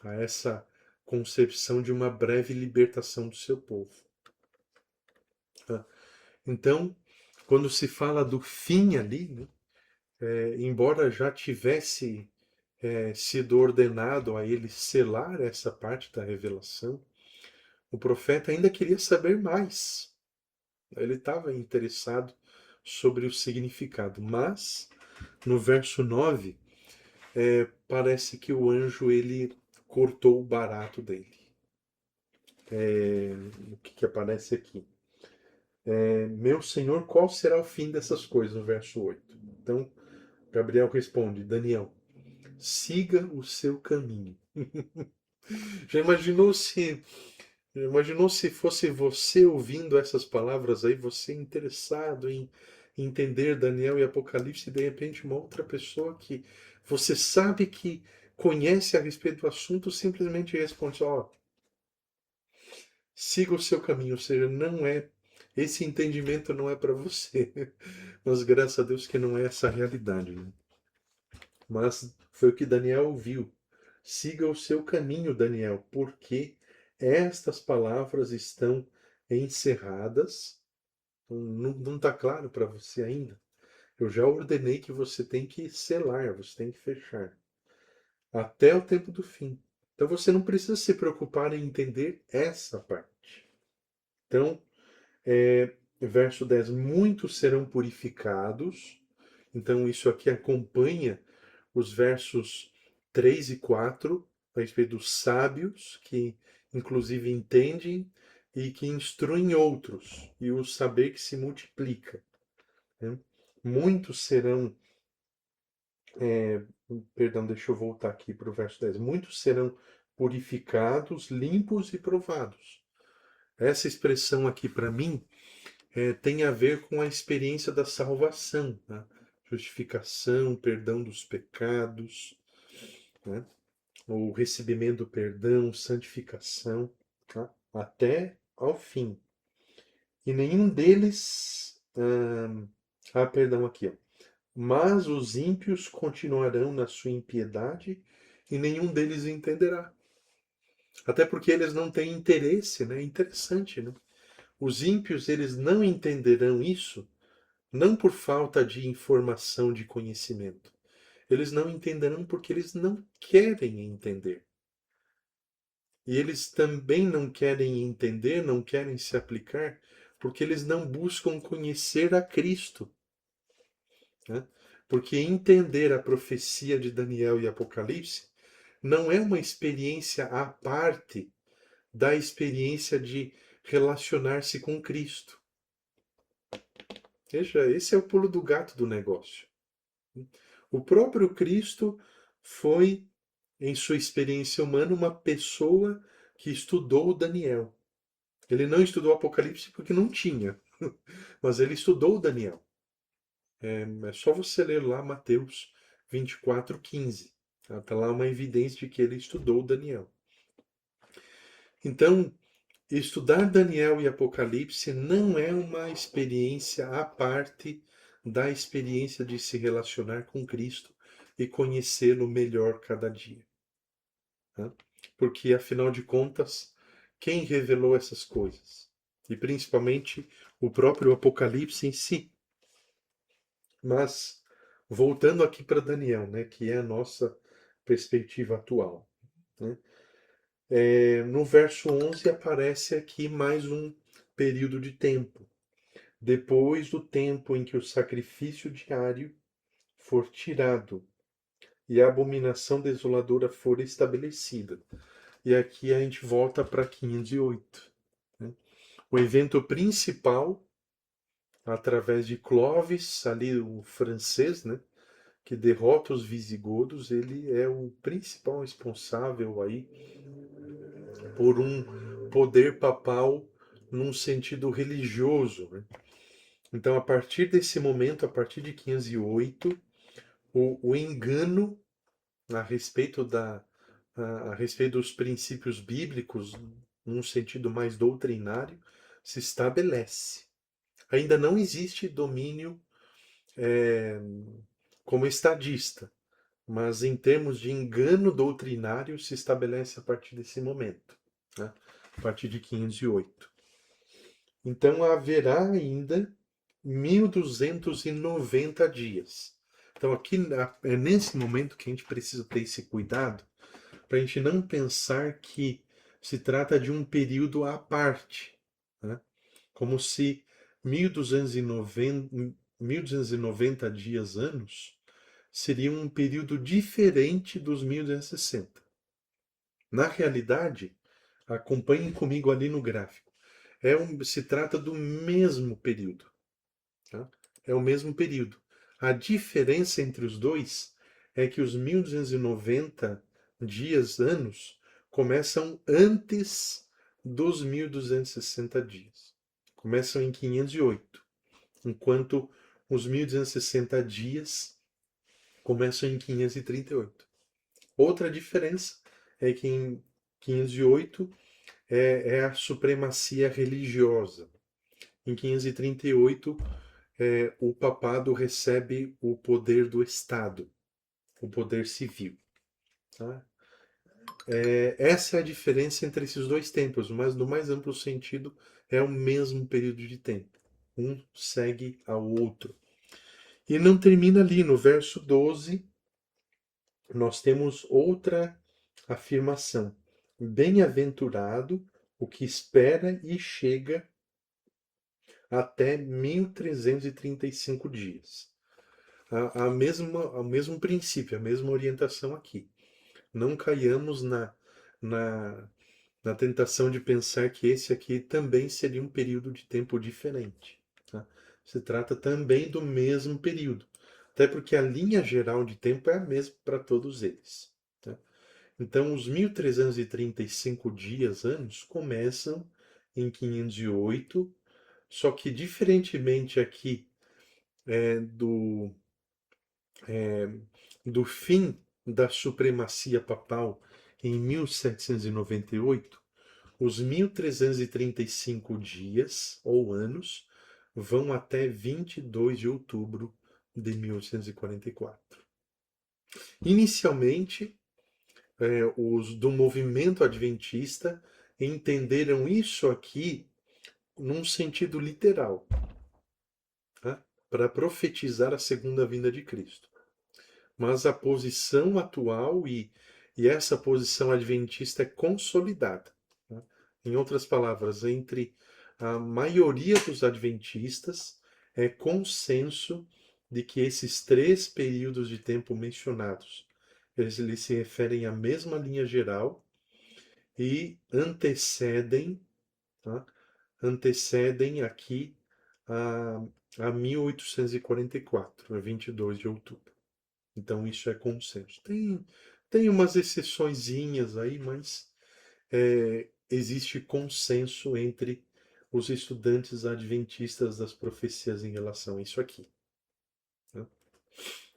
a essa concepção de uma breve libertação do seu povo. Então, quando se fala do fim ali, né, embora já tivesse sido ordenado a ele selar essa parte da revelação, o profeta ainda queria saber mais. Ele estava interessado sobre o significado, mas no verso 9, parece que o anjo ele cortou o barato dele. O que aparece aqui? Meu Senhor, qual será o fim dessas coisas? No verso 8. Então, Gabriel responde, Daniel, siga o seu caminho. Já imaginou se fosse você ouvindo essas palavras aí, você interessado em entender Daniel e Apocalipse, e de repente uma outra pessoa que você sabe que conhece a respeito do assunto simplesmente responde, ó, siga o seu caminho, ou seja, não é, esse entendimento não é para você. Mas graças a Deus que não é essa a realidade, né? Mas foi o que Daniel ouviu. Siga o seu caminho, Daniel, porque estas palavras estão encerradas. Não está claro para você ainda. Eu já ordenei que você tem que selar, você tem que fechar. Até o tempo do fim. Então você não precisa se preocupar em entender essa parte. Então, verso 10, muitos serão purificados. Então isso aqui acompanha os versos 3 e 4, a respeito dos sábios, que inclusive entendem e que instruem outros, e o saber que se multiplica. Né? Muitos serão, perdão, deixa eu voltar aqui para o verso 10. Muitos serão purificados, limpos e provados. Essa expressão aqui, para mim, tem a ver com a experiência da salvação, né? Justificação, perdão dos pecados, né? O recebimento do perdão, santificação, tá? Até ao fim. E nenhum deles. Perdão, aqui, ó. Mas os ímpios continuarão na sua impiedade e nenhum deles entenderá. Até porque eles não têm interesse, né? É interessante, né? Os ímpios, eles não entenderão isso, não por falta de informação, de conhecimento. Eles não entenderão porque eles não querem entender. E eles também não querem entender, não querem se aplicar, porque eles não buscam conhecer a Cristo. Né? Porque entender a profecia de Daniel e Apocalipse não é uma experiência à parte da experiência de relacionar-se com Cristo. Veja, esse é o pulo do gato do negócio. O próprio Cristo foi, em sua experiência humana, uma pessoa que estudou Daniel. Ele não estudou Apocalipse porque não tinha, mas ele estudou Daniel. É só você ler lá Mateus 24:15. Está lá uma evidência de que ele estudou Daniel. Então, estudar Daniel e Apocalipse não é uma experiência à parte da experiência de se relacionar com Cristo e conhecê-lo melhor cada dia. Né? Porque, afinal de contas, quem revelou essas coisas? E principalmente o próprio Apocalipse em si. Mas, voltando aqui para Daniel, né, que é a nossa perspectiva atual. né? No verso 11 aparece aqui mais um período de tempo. Depois do tempo em que o sacrifício diário for tirado e a abominação desoladora for estabelecida. E aqui a gente volta para 508. Né? O evento principal, através de Clovis, ali o francês, né, que derrota os visigodos, ele é o principal responsável aí por um poder papal num sentido religioso. Né? Então, a partir desse momento, a partir de 508, o engano a respeito a respeito dos princípios bíblicos, num sentido mais doutrinário, se estabelece. Ainda não existe domínio como estadista, mas em termos de engano doutrinário se estabelece a partir desse momento, né? A partir de 508. Então haverá ainda 1290 dias. Então aqui é nesse momento que a gente precisa ter esse cuidado para a gente não pensar que se trata de um período à parte, né? Como se 1290 dias, anos, seria um período diferente dos 1260. Na realidade, acompanhem comigo ali no gráfico. Se trata do mesmo período. Tá? É o mesmo período. A diferença entre os dois é que os 1290 dias, anos, começam antes dos 1260 dias. Começam em 508, enquanto os 1260 dias começam em 538. Outra diferença é que em 508 é a supremacia religiosa. Em 538 o papado recebe o poder do Estado, o poder civil. Tá? Essa é a diferença entre esses dois tempos, mas no mais amplo sentido é o mesmo período de tempo. Um segue ao outro. E não termina ali. No verso 12, nós temos outra afirmação. Bem-aventurado o que espera e chega até 1335 dias. O mesmo princípio, a mesma orientação aqui. Não caiamos na, na tentação de pensar que esse aqui também seria um período de tempo diferente. Tá? Se trata também do mesmo período, até porque a linha geral de tempo é a mesma para todos eles. Tá? Então, os 1335 dias, anos, começam em 508, só que diferentemente aqui do do fim da supremacia papal em 1798, os 1335 dias ou anos vão até 22 de outubro de 1844. Inicialmente, os do movimento adventista entenderam isso aqui num sentido literal, tá? Para profetizar a segunda vinda de Cristo. Mas a posição atual e essa posição adventista é consolidada. Né? Em outras palavras, entre a maioria dos adventistas é consenso de que esses três períodos de tempo mencionados, eles se referem à mesma linha geral e antecedem, tá? Antecedem aqui a 1844, a 22 de outubro. Então isso é consenso. Tem umas exceçõezinhas aí, mas existe consenso entre os estudantes adventistas das profecias em relação a isso aqui. Né?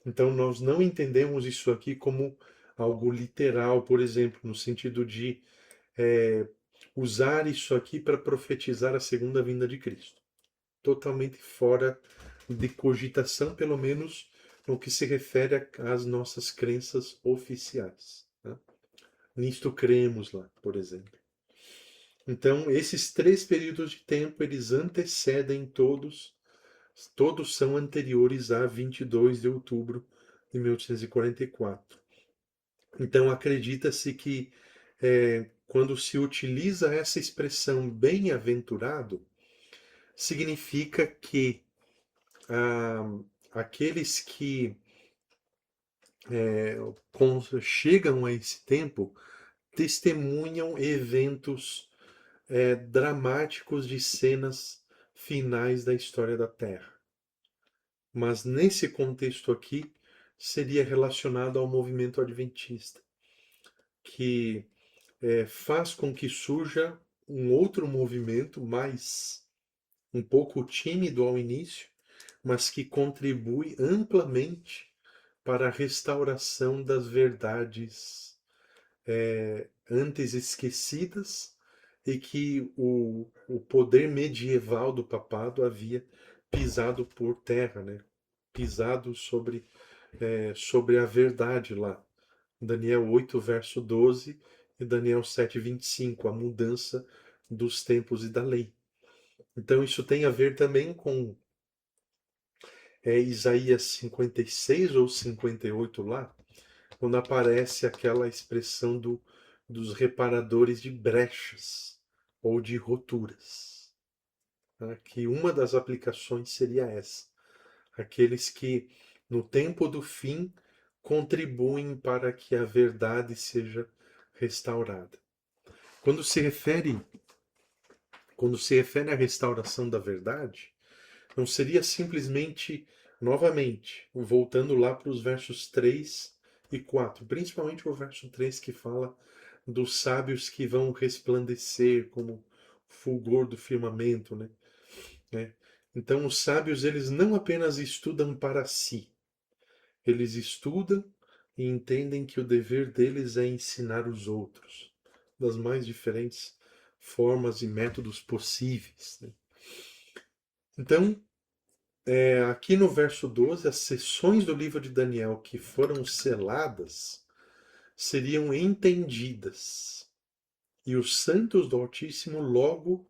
Então nós não entendemos isso aqui como algo literal, por exemplo, no sentido de usar isso aqui para profetizar a segunda vinda de Cristo. Totalmente fora de cogitação, pelo menos no que se refere às nossas crenças oficiais. Né? Nisto cremos lá, por exemplo. Então, esses três períodos de tempo, eles antecedem todos são anteriores a 22 de outubro de 1844. Então, acredita-se que quando se utiliza essa expressão bem-aventurado, significa que aqueles que chegam a esse tempo testemunham eventos dramáticos de cenas finais da história da Terra. Mas nesse contexto aqui, seria relacionado ao movimento adventista, que faz com que surja um outro movimento mais um pouco tímido ao início, mas que contribui amplamente para a restauração das verdades antes esquecidas e que o poder medieval do papado havia pisado por terra, né? Pisado sobre a verdade lá. Daniel 8, verso 12 e Daniel 7, 25, a mudança dos tempos e da lei. Então isso tem a ver também com Isaías 56 ou 58 lá, quando aparece aquela expressão dos reparadores de brechas ou de roturas. Tá? Que uma das aplicações seria essa. Aqueles que, no tempo do fim, contribuem para que a verdade seja restaurada. Quando se refere à restauração da verdade, não seria simplesmente, novamente, voltando lá para os versos 3 e 4, principalmente o verso 3 que fala dos sábios que vão resplandecer como fulgor do firmamento, né? Então, os sábios, eles não apenas estudam para si, eles estudam e entendem que o dever deles é ensinar os outros, das mais diferentes formas e métodos possíveis, né? Então, aqui no verso 12, as sessões do livro de Daniel que foram seladas seriam entendidas. E os santos do Altíssimo, logo,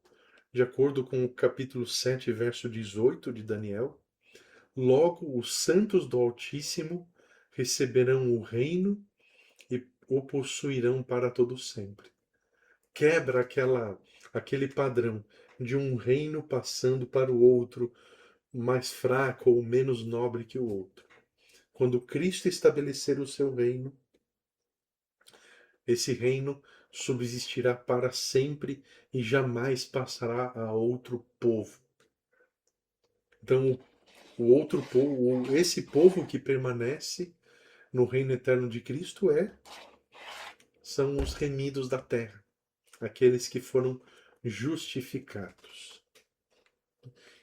de acordo com o capítulo 7, verso 18 de Daniel, logo os santos do Altíssimo receberão o reino e o possuirão para todo sempre. Quebra aquele padrão de um reino passando para o outro, mais fraco ou menos nobre que o outro. Quando Cristo estabelecer o seu reino, esse reino subsistirá para sempre e jamais passará a outro povo. Então, o outro povo, esse povo que permanece no reino eterno de Cristo são os remidos da terra, aqueles que foram justificados.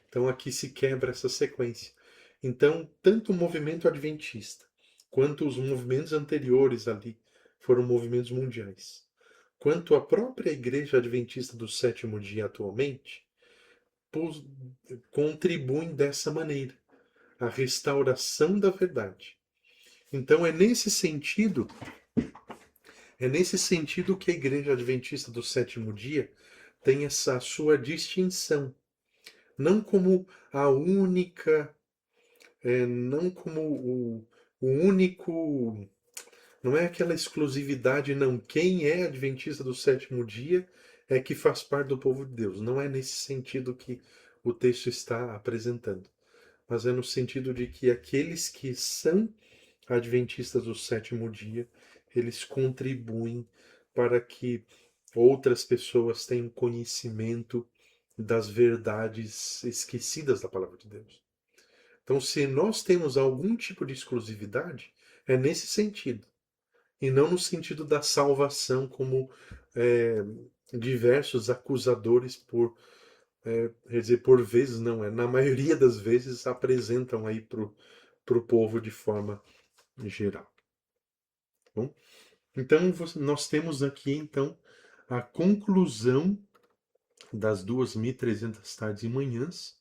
Então aqui se quebra essa sequência. Então, tanto o movimento adventista quanto os movimentos anteriores ali foram movimentos mundiais. Quanto a própria Igreja Adventista do Sétimo Dia atualmente, contribuem dessa maneira, a restauração da verdade. Então é nesse sentido que a Igreja Adventista do Sétimo Dia tem essa sua distinção, não como a única, não como o único, não é aquela exclusividade, não. Quem é adventista do sétimo dia é que faz parte do povo de Deus. Não é nesse sentido que o texto está apresentando, mas é no sentido de que aqueles que são adventistas do sétimo dia, eles contribuem para que outras pessoas tenham conhecimento das verdades esquecidas da palavra de Deus. Então, se nós temos algum tipo de exclusividade, é nesse sentido, e não no sentido da salvação, como diversos acusadores, quer dizer, por vezes não, na maioria das vezes apresentam aí para o povo de forma geral. Bom, então, nós temos aqui, então, a conclusão das 2.300 tardes e manhãs.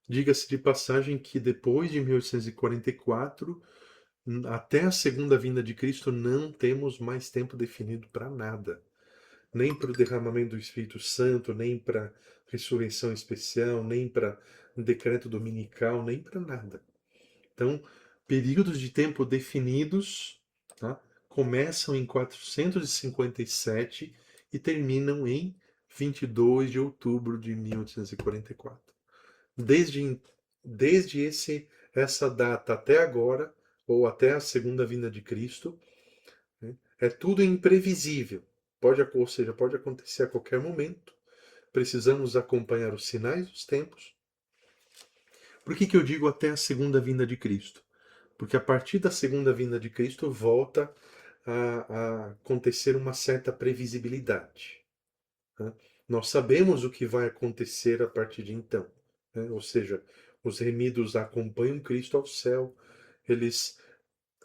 Diga-se de passagem que depois de 1844, até a segunda vinda de Cristo, não temos mais tempo definido para nada. Nem para o derramamento do Espírito Santo, nem para ressurreição especial, nem para decreto dominical, nem para nada. Então, períodos de tempo definidos, tá? começam em 457 e terminam em 22 de outubro de 1844. Desde essa data até agora, ou até a segunda vinda de Cristo, né, é tudo imprevisível. Ou seja, pode acontecer a qualquer momento. Precisamos acompanhar os sinais dos tempos. Por que eu digo até a segunda vinda de Cristo? Porque a partir da segunda vinda de Cristo volta a acontecer uma certa previsibilidade, né? Nós sabemos o que vai acontecer a partir de então, né? Ou seja, os remidos acompanham Cristo ao céu, eles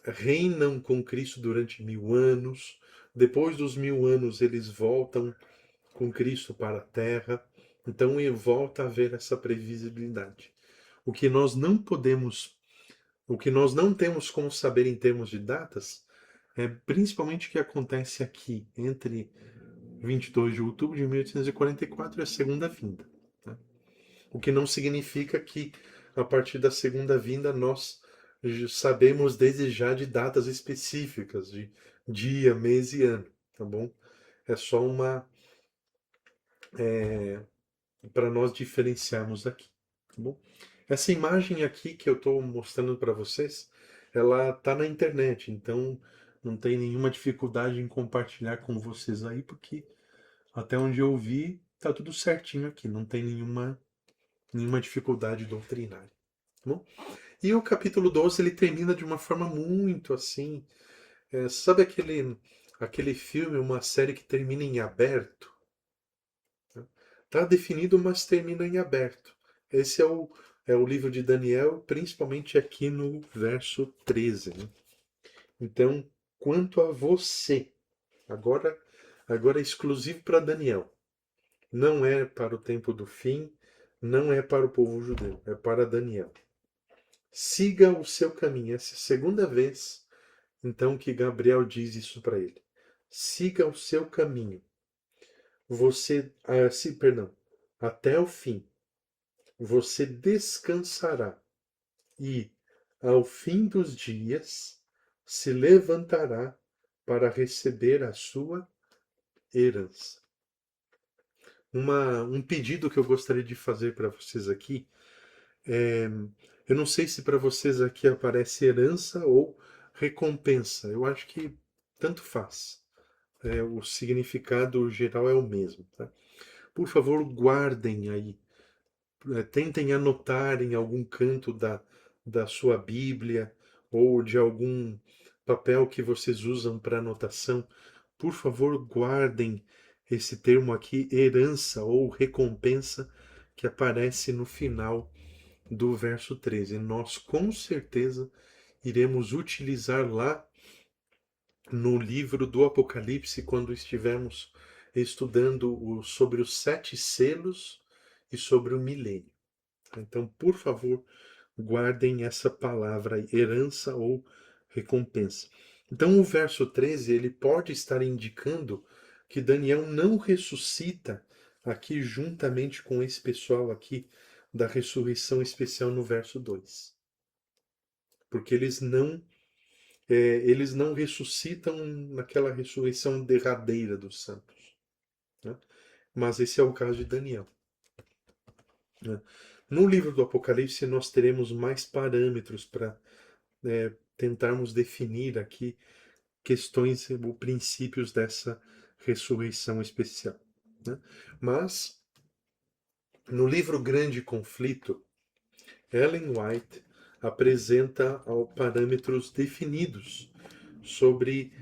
reinam com Cristo durante 1000 anos, depois dos 1000 anos eles voltam com Cristo para a terra, então volta a haver essa previsibilidade. O que nós não podemos, o que nós não temos como saber em termos de datas, é principalmente o que acontece aqui entre 22 de outubro de 1844 e a segunda vinda, né? O que não significa que a partir da segunda vinda nós sabemos desde já de datas específicas, de dia, mês e ano, tá bom? É só para nós diferenciarmos aqui, tá bom? Essa imagem aqui que eu estou mostrando para vocês, ela tá na internet, então não tem nenhuma dificuldade em compartilhar com vocês aí, porque até onde eu vi, tá tudo certinho aqui, não tem nenhuma dificuldade doutrinária, tá bom? E o capítulo 12 ele termina de uma forma muito assim, sabe aquele filme, uma série que termina em aberto? Tá definido, mas termina em aberto. Esse é o livro de Daniel, principalmente aqui no verso 13, né? Então, quanto a você, agora é exclusivo para Daniel. Não é para o tempo do fim, não é para o povo judeu, é para Daniel. Siga o seu caminho. Essa é a segunda vez, então, que Gabriel diz isso para ele. Siga o seu caminho. Perdão, até o fim. Você descansará e, ao fim dos dias, se levantará para receber a sua herança. Um pedido que eu gostaria de fazer para vocês aqui eu não sei se para vocês aqui aparece herança ou recompensa. Eu acho que tanto faz. O significado geral é o mesmo, tá? Por favor, guardem aí. Tentem anotar em algum canto da sua Bíblia ou de algum papel que vocês usam para anotação. Por favor, guardem esse termo aqui, herança ou recompensa, que aparece no final do verso 13. Nós com certeza iremos utilizar lá no livro do Apocalipse quando estivermos estudando sobre os 7 selos e sobre o milênio. Então, por favor, guardem essa palavra herança ou recompensa. Então, o verso 13 ele pode estar indicando que Daniel não ressuscita aqui juntamente com esse pessoal aqui da ressurreição especial no verso 2. Porque eles não ressuscitam naquela ressurreição derradeira dos santos, né? Mas esse é o caso de Daniel, né? No livro do Apocalipse nós teremos mais parâmetros para tentarmos definir aqui questões ou princípios dessa ressurreição especial, né? Mas no livro Grande Conflito, Ellen White apresenta parâmetros definidos sobre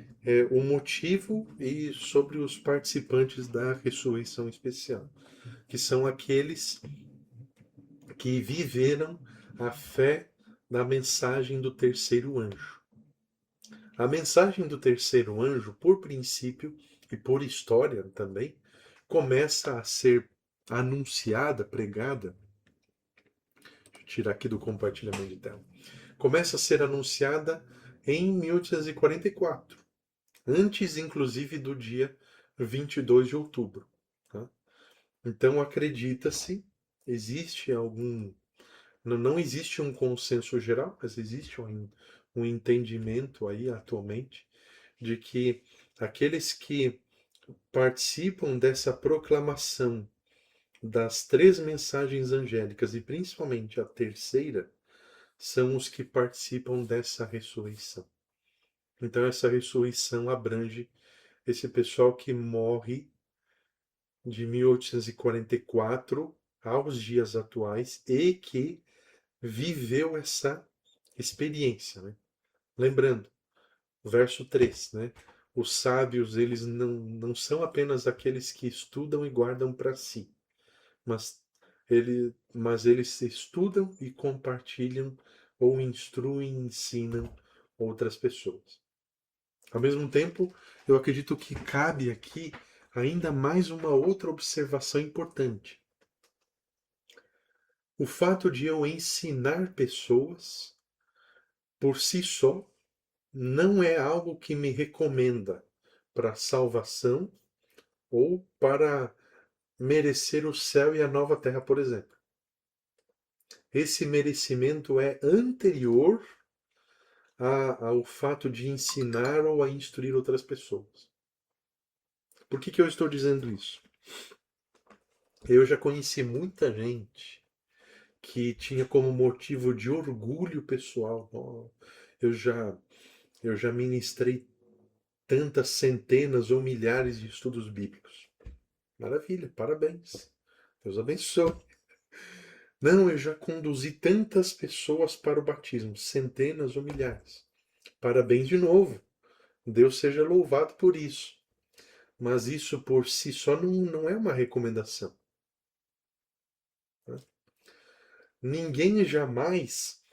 o motivo e sobre os participantes da ressurreição especial, que são aqueles que viveram a fé da mensagem do terceiro anjo. A mensagem do terceiro anjo, por princípio e por história também, começa a ser anunciada, pregada. Deixa eu tirar aqui do compartilhamento de tela. Começa a ser anunciada em 1844, antes inclusive do dia 22 de outubro. Tá? Então acredita-se, existe algum. Não existe um consenso geral, mas existe um entendimento aí atualmente de que aqueles que participam dessa proclamação das três mensagens angélicas, e principalmente a terceira, são os que participam dessa ressurreição. Então, essa ressurreição abrange esse pessoal que morre de 1844 aos dias atuais e que viveu essa experiência, né? Lembrando, verso 3, né? Os sábios, eles não são apenas aqueles que estudam e guardam para si, mas, mas eles estudam e compartilham ou instruem e ensinam outras pessoas. Ao mesmo tempo, eu acredito que cabe aqui ainda mais uma outra observação importante. O fato de eu ensinar pessoas por si só não é algo que me recomenda para salvação ou para merecer o céu e a nova terra, por exemplo. Esse merecimento é anterior ao fato de ensinar ou a instruir outras pessoas. Por que eu estou dizendo isso? Eu já conheci muita gente que tinha como motivo de orgulho pessoal. Oh, eu já, eu já ministrei tantas centenas ou milhares de estudos bíblicos. Maravilha, parabéns. Deus abençoe. Não, eu já conduzi tantas pessoas para o batismo, centenas ou milhares. Parabéns de novo. Deus seja louvado por isso. Mas isso por si só não é uma recomendação. Né? Ninguém jamais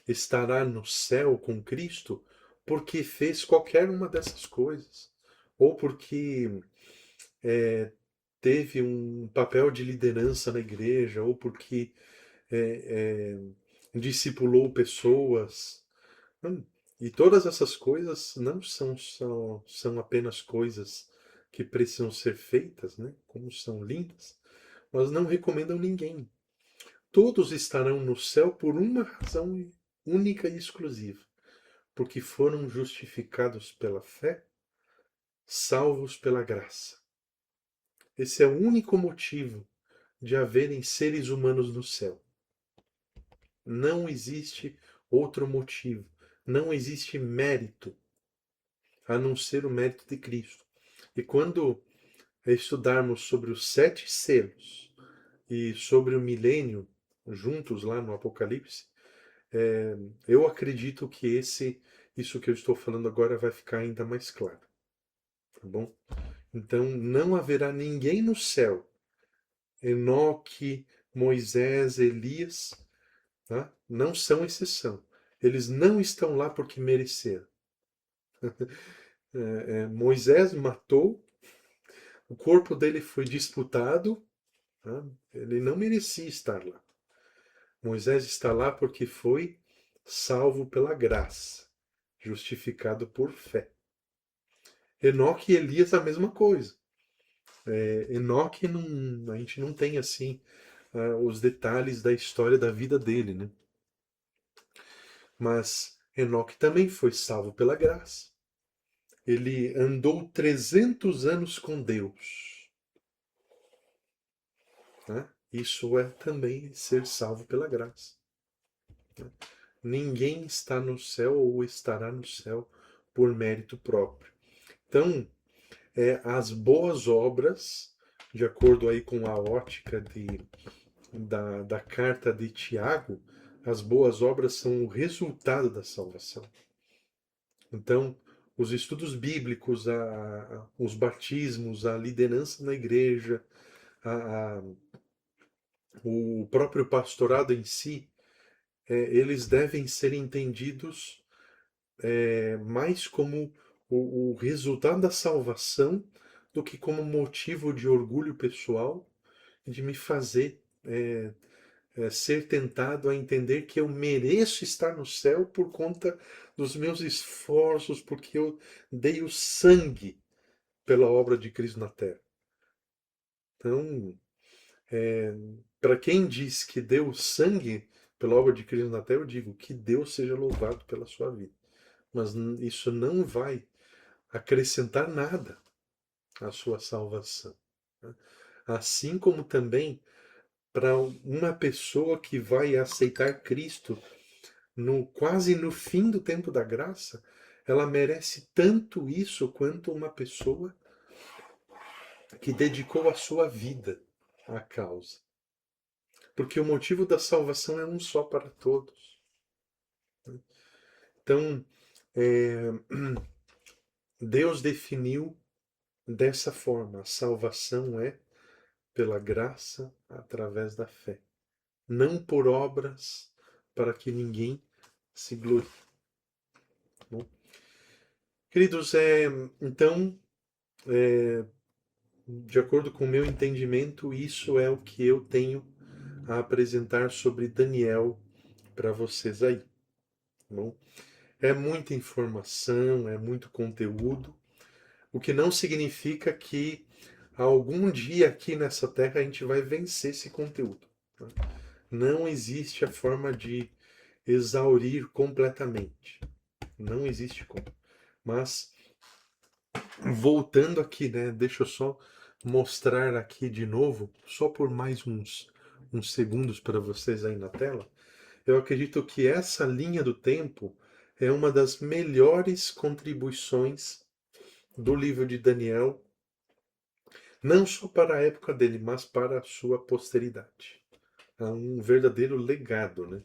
estará no céu com Cristo porque fez qualquer uma dessas coisas. Ou porque teve um papel de liderança na igreja, ou porque discipulou pessoas. E todas essas coisas não são apenas coisas que precisam ser feitas, né? Como são lindas, mas não recomendam ninguém. Todos estarão no céu por uma razão única e exclusiva, porque foram justificados pela fé, salvos pela graça. Esse é o único motivo de haverem seres humanos no céu. Não existe outro motivo. Não existe mérito a não ser o mérito de Cristo. E quando estudarmos sobre os 7 selos e sobre o milênio, juntos lá no Apocalipse, eu acredito que isso que eu estou falando agora vai ficar ainda mais claro. Tá bom? Então não haverá ninguém no céu, Enoque, Moisés, Elias, tá? Não são exceção. Eles não estão lá porque mereceram. Moisés matou, o corpo dele foi disputado, tá? Ele não merecia estar lá. Moisés está lá porque foi salvo pela graça, justificado por fé. Enoque e Elias a mesma coisa. Enoque a gente não tem assim os detalhes da história da vida dele, né? Mas Enoque também foi salvo pela graça. Ele andou 300 anos com Deus. Né? Isso é também ser salvo pela graça. Né? Ninguém está no céu ou estará no céu por mérito próprio. Então, as boas obras, de acordo aí com a ótica da carta de Tiago, as boas obras são o resultado da salvação. Então, os estudos bíblicos, os batismos, a liderança na igreja, a, a, o próprio pastorado em si, eles devem ser entendidos mais como o resultado da salvação do que como motivo de orgulho pessoal, de me fazer ser tentado a entender que eu mereço estar no céu por conta dos meus esforços, porque eu dei o sangue pela obra de Cristo na terra. Então, para quem diz que deu sangue pela obra de Cristo na terra, eu digo que Deus seja louvado pela sua vida. mas isso não vai acrescentar nada à sua salvação. Assim como também para uma pessoa que vai aceitar Cristo quase no fim do tempo da graça, ela merece tanto isso quanto uma pessoa que dedicou a sua vida à causa. Porque o motivo da salvação é um só para todos. Então, é, Deus definiu dessa forma: a salvação é pela graça através da fé, não por obras para que ninguém se glorie. Bom, queridos, então, de acordo com o meu entendimento, isso é o que eu tenho a apresentar sobre Daniel para vocês aí. Bom, é muita informação, é muito conteúdo, o que não significa que algum dia aqui nessa terra a gente vai vencer esse conteúdo. Né? Não existe a forma de exaurir completamente. Não existe como. Mas, voltando aqui, né? Deixa eu só mostrar aqui de novo, só por mais uns segundos para vocês aí na tela. Eu acredito que essa linha do tempo é uma das melhores contribuições do livro de Daniel, não só para a época dele, mas para a sua posteridade. É um verdadeiro legado, né?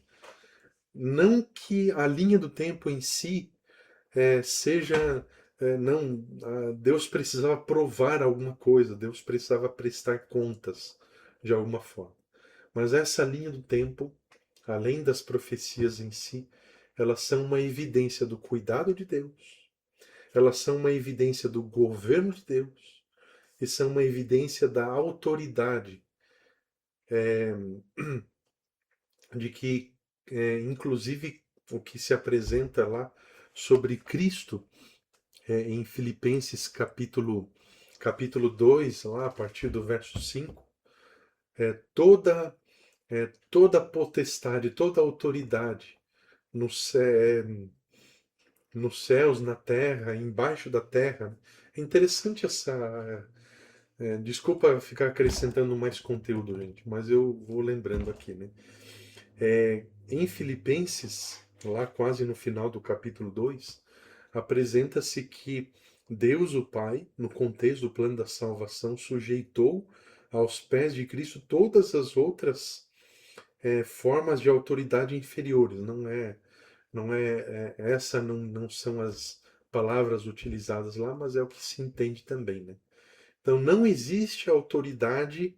Não que a linha do tempo em si seja. Não, Deus precisava provar alguma coisa, Deus precisava prestar contas de alguma forma. Mas essa linha do tempo, além das profecias em si, elas são uma evidência do cuidado de Deus, elas são uma evidência do governo de Deus e são uma evidência da autoridade de que, inclusive, o que se apresenta lá sobre Cristo em Filipenses capítulo 2, lá a partir do verso 5, é toda toda potestade, toda autoridade no céu, nos céus, na terra, embaixo da terra. É interessante essa. Desculpa ficar acrescentando mais conteúdo, gente, mas eu vou lembrando aqui, né? Em Filipenses, lá quase no final do capítulo 2, apresenta-se que Deus, o Pai, no contexto do plano da salvação, sujeitou aos pés de Cristo todas as outras formas de autoridade inferiores. Essa não são as palavras utilizadas lá, mas é o que se entende também, né? Então não existe autoridade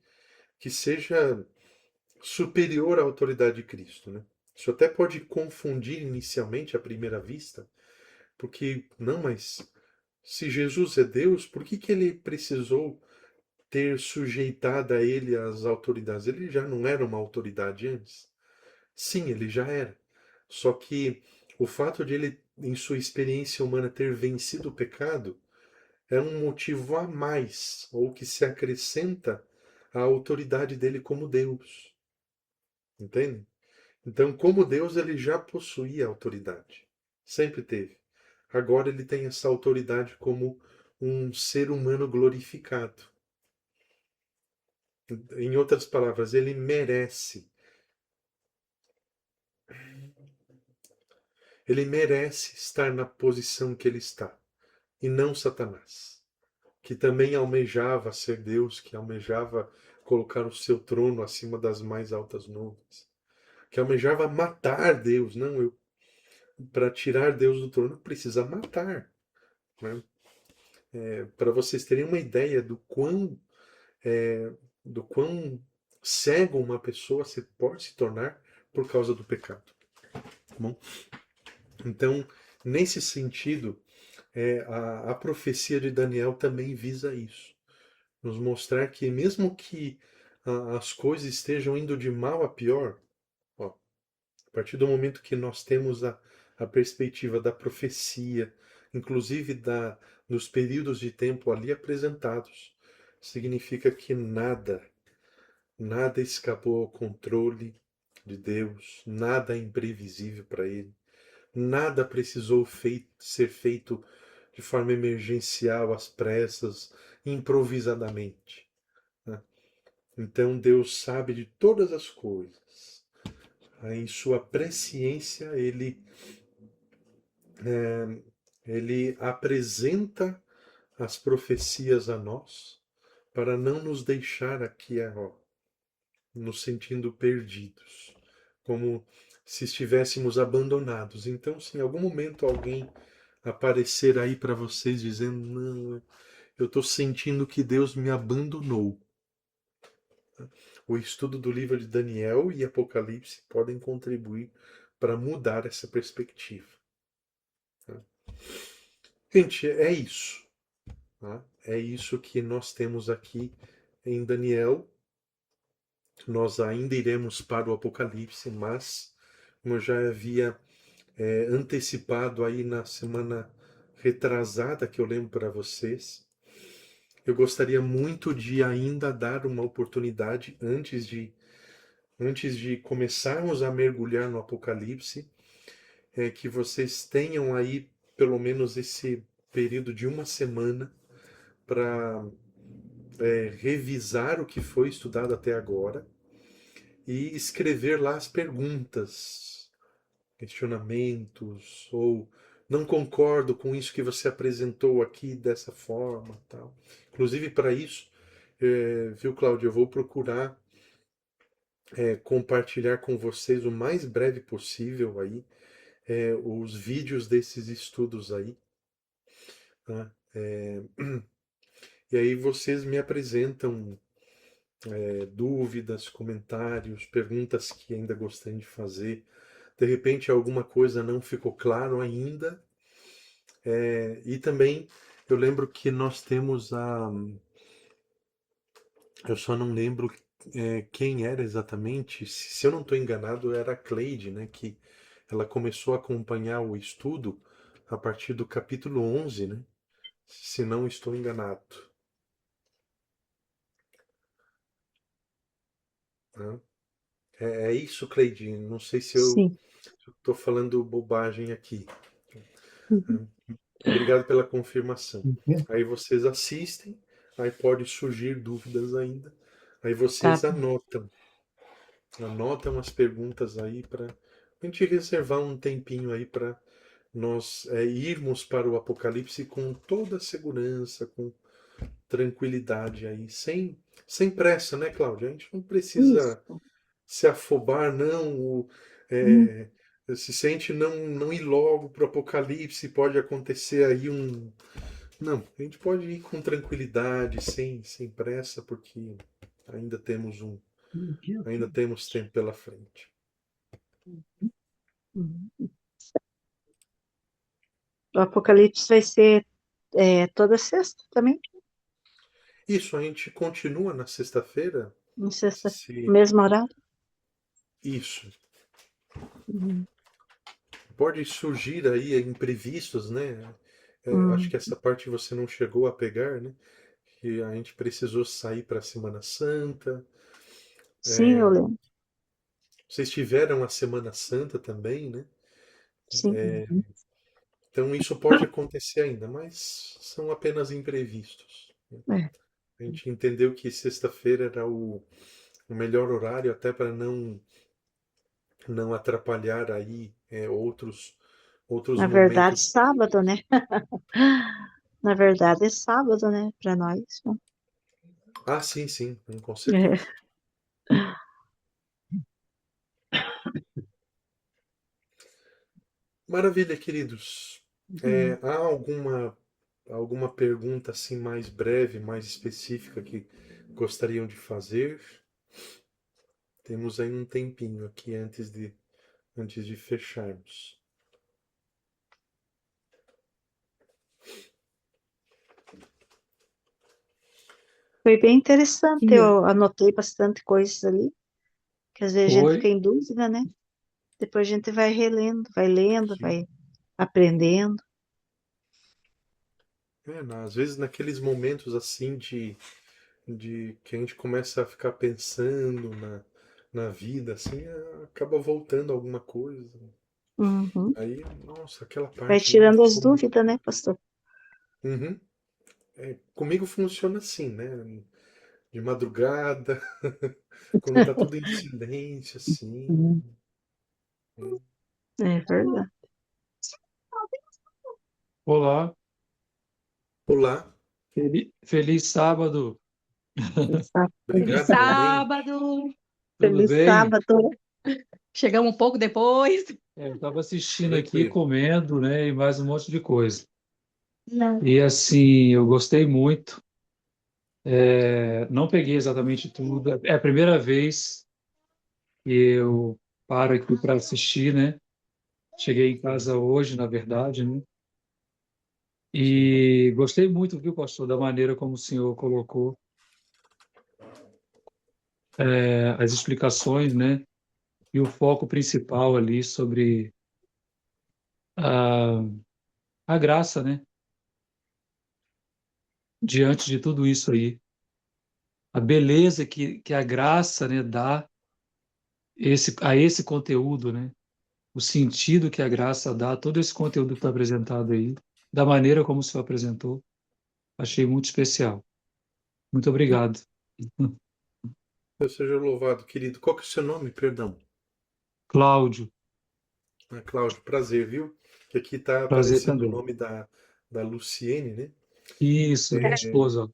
que seja superior à autoridade de Cristo, né? Isso até pode confundir inicialmente à primeira vista, porque não, mas se Jesus é Deus, por que que ele precisou ter sujeitado a ele as autoridades? Ele já não era uma autoridade antes? Sim, ele já era. Só que o fato de ele, em sua experiência humana, ter vencido o pecado é um motivo a mais, ou que se acrescenta à autoridade dele como Deus. Entende? Então, como Deus, ele já possuía autoridade. Sempre teve. Agora ele tem essa autoridade como um ser humano glorificado. Em outras palavras, ele merece. Ele merece estar na posição que ele está. E não Satanás, que também almejava ser Deus, que almejava colocar o seu trono acima das mais altas nuvens, que almejava matar Deus. Não, para tirar Deus do trono precisa matar. Né? Para vocês terem uma ideia do quão cego uma pessoa se pode se tornar por causa do pecado. Tá bom? Então, nesse sentido, a profecia de Daniel também visa isso. Nos mostrar que mesmo que as coisas estejam indo de mal a pior, ó, a partir do momento que nós temos a perspectiva da profecia, inclusive dos períodos de tempo ali apresentados, significa que nada escapou ao controle de Deus, nada é imprevisível para Ele, nada precisou ser feito de forma emergencial, às pressas, improvisadamente, né? Então Deus sabe de todas as coisas. Em sua presciência, ele apresenta as profecias a nós para não nos deixar aqui, ó, nos sentindo perdidos, como se estivéssemos abandonados. Então, se em algum momento alguém aparecer aí para vocês dizendo: não, eu estou sentindo que Deus me abandonou, o estudo do livro de Daniel e Apocalipse podem contribuir para mudar essa perspectiva, tá? Gente, é isso, tá? É isso que nós temos aqui em Daniel. Nós ainda iremos para o Apocalipse, mas, como eu já havia antecipado aí na semana retrasada, que eu lembro para vocês, eu gostaria muito de ainda dar uma oportunidade antes de começarmos a mergulhar no Apocalipse, que vocês tenham aí pelo menos esse período de uma semana para revisar o que foi estudado até agora e escrever lá as perguntas, questionamentos, ou não concordo com isso que você apresentou aqui dessa forma, tal. Inclusive para isso, viu, Cláudio, eu vou procurar compartilhar com vocês o mais breve possível aí os vídeos desses estudos aí, tá? E aí vocês me apresentam dúvidas, comentários, perguntas que ainda gostariam de fazer. De repente alguma coisa não ficou claro ainda. E também eu lembro que nós temos a. Eu só não lembro quem era exatamente. Se eu não estou enganado, era a Cleide, né? Que ela começou a acompanhar o estudo a partir do capítulo 11, né? Se não estou enganado, né? É isso, Cleide. Não sei se eu
Sim.
estou falando bobagem aqui,
Uhum.
né? Obrigado pela confirmação.
Uhum.
Aí vocês assistem, aí pode surgir dúvidas ainda. Aí
Tá
vocês
bom.
anotam as perguntas aí para a gente reservar um tempinho aí para nós irmos para o Apocalipse com toda a segurança, com tranquilidade aí, sem pressa, né, Cláudia? A gente não precisa
Isso.
se afobar, não.
Hum.
É, se sente não ir logo para o Apocalipse, pode acontecer aí um. Não, a gente pode ir com tranquilidade, sem pressa, porque ainda temos um, ainda temos tempo pela frente.
Uhum. O Apocalipse vai ser toda sexta também?
Isso, a gente continua na sexta-feira.
Em sexta,
Se
mesmo horário?
isso
Uhum.
pode surgir aí imprevistos, né? Acho
Hum.
que essa parte você não chegou a pegar, né? Que a gente precisou sair para a Semana Santa.
Sim, eu lembro.
Vocês tiveram a Semana Santa também, né?
Sim.
Então isso pode acontecer ainda, mas são apenas imprevistos, né?
É.
A gente entendeu que sexta-feira era o melhor horário até para não atrapalhar aí outros
Na verdade,
momentos.
sábado, né? Na verdade, é sábado, né? Para nós. Bom.
Ah, sim, sim, com
É.
certeza. Maravilha, queridos.
Uhum.
Há alguma pergunta assim mais breve, mais específica que gostariam de fazer? Temos aí um tempinho aqui antes de fecharmos.
Foi bem interessante.
Sim,
Eu anotei bastante coisas ali, que às vezes a gente fica
foi.
em dúvida, né? Depois a gente vai relendo, vai lendo,
Sim.
vai aprendendo.
Às vezes naqueles momentos assim de que a gente começa a ficar pensando na vida, assim, acaba voltando alguma coisa.
Uhum.
Aí, nossa, aquela
Vai
parte lá
tirando as
ficou muito.
dúvidas, né, pastor?
Uhum. Comigo funciona assim, né? De madrugada, quando tá tudo em silêncio, assim. Né?
É verdade.
Olá,
Olá,
feliz sábado,
Feliz
obrigado
Feliz
igualmente.
sábado.
tudo
Feliz
bem?
sábado.
Chegamos um pouco depois.
Eu estava assistindo aqui,
Tranquilo.
comendo, né, e mais um monte de coisa.
Não.
E assim, eu gostei muito. Não peguei exatamente tudo. É a primeira vez que eu paro aqui para assistir, né? Cheguei em casa
Uhum.
hoje, na verdade, né?
Sim,
E gostei muito, viu, pastor, da maneira como o senhor colocou as explicações, né? E o foco principal ali sobre a, a graça, né? Diante de tudo isso aí. A beleza que a graça, né, dá a esse conteúdo, né? O sentido que a graça dá a todo esse conteúdo que está apresentado aí, da maneira como o senhor apresentou, achei muito especial. Muito obrigado.
Deus seja louvado, querido. Qual que é o seu nome, perdão?
Cláudio,
Ah, Cláudio, prazer, viu? Que aqui tá
prazer
aparecendo o
também.
nome da Luciene, né?
Isso, minha esposa.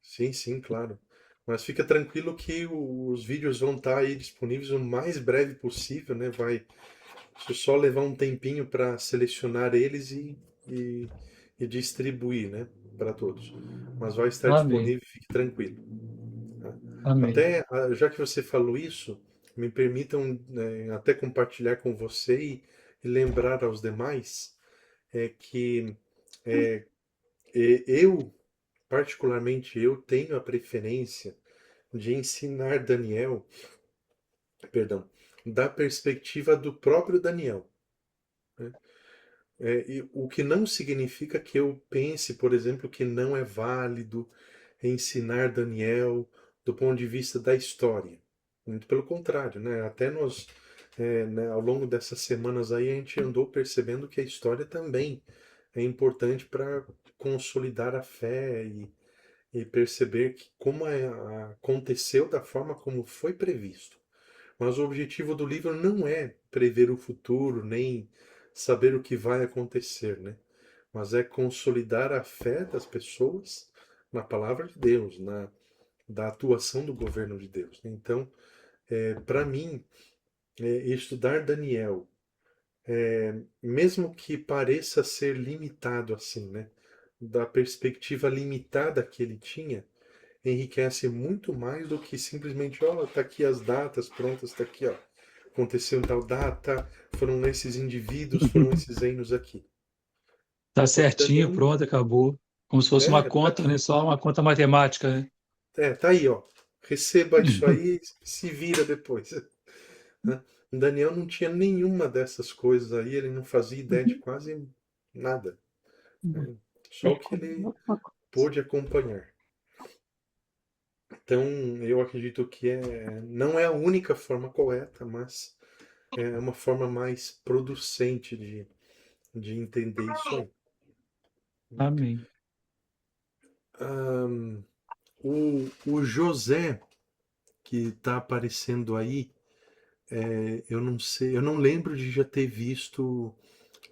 Sim, sim, claro. Mas fica tranquilo que os vídeos vão estar aí disponíveis o mais breve possível, né? Vai só levar um tempinho para selecionar eles e, e distribuir, né? Para todos. Mas vai estar
Amém,
disponível, fique tranquilo. Tá?
amém.
Até, já que você falou isso, me permitam, até compartilhar com você e lembrar aos demais que eu, particularmente eu, tenho a preferência de ensinar Daniel, perdão, da perspectiva do próprio Daniel. Né? O que não significa que eu pense, por exemplo, que não é válido ensinar Daniel do ponto de vista da história. Muito pelo contrário, né? Até nós, né, ao longo dessas semanas aí, a gente andou percebendo que a história também é importante para consolidar a fé e perceber que como aconteceu da forma como foi previsto. Mas o objetivo do livro não é prever o futuro, nem saber o que vai acontecer, né? Mas é consolidar a fé das pessoas na palavra de Deus, da atuação do governo de Deus, né? Então, para mim, estudar Daniel, mesmo que pareça ser limitado assim, né? Da perspectiva limitada que ele tinha, enriquece muito mais do que simplesmente, ó, tá aqui as datas prontas, tá aqui, ó. Aconteceu em tal data, foram esses indivíduos, foram esses reinos aqui.
Tá
Porque
certinho,
Daniel,
pronto, acabou. Como se fosse uma
tá
conta, né?
aqui.
Só uma conta matemática, né?
Tá aí, ó. Receba isso aí, se vira depois. Né? Daniel não tinha nenhuma dessas coisas aí, ele não fazia ideia de quase nada. Né? Só
É
o que ele
como uma coisa.
pôde acompanhar. Então, eu acredito que não é a única forma correta, mas é uma forma mais producente de entender isso aí.
Amém.
Ahn, o José, que está aparecendo aí, eu não sei, eu não lembro de já ter visto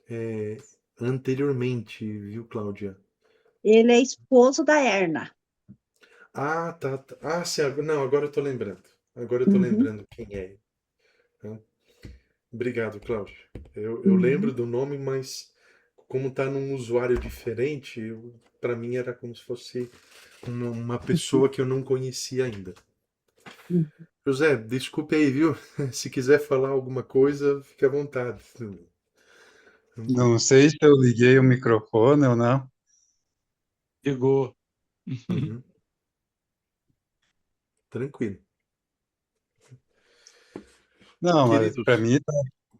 é, anteriormente, viu, Cláudia?
Ele é esposo da Erna.
Ah, tá, tá. Ah, sim, não, agora eu tô lembrando. Agora eu tô
Uhum,
lembrando quem é. Né? Obrigado, Cláudio. Eu lembro
uhum.
do nome, mas como tá num usuário diferente, para mim era como se fosse uma pessoa que eu não conhecia ainda.
Uhum.
José, desculpe aí, viu? Se quiser falar alguma coisa, fique à vontade.
Não sei se eu liguei o microfone ou não.
Chegou.
Uhum, tranquilo.
Não, mas para
Queridos,
mim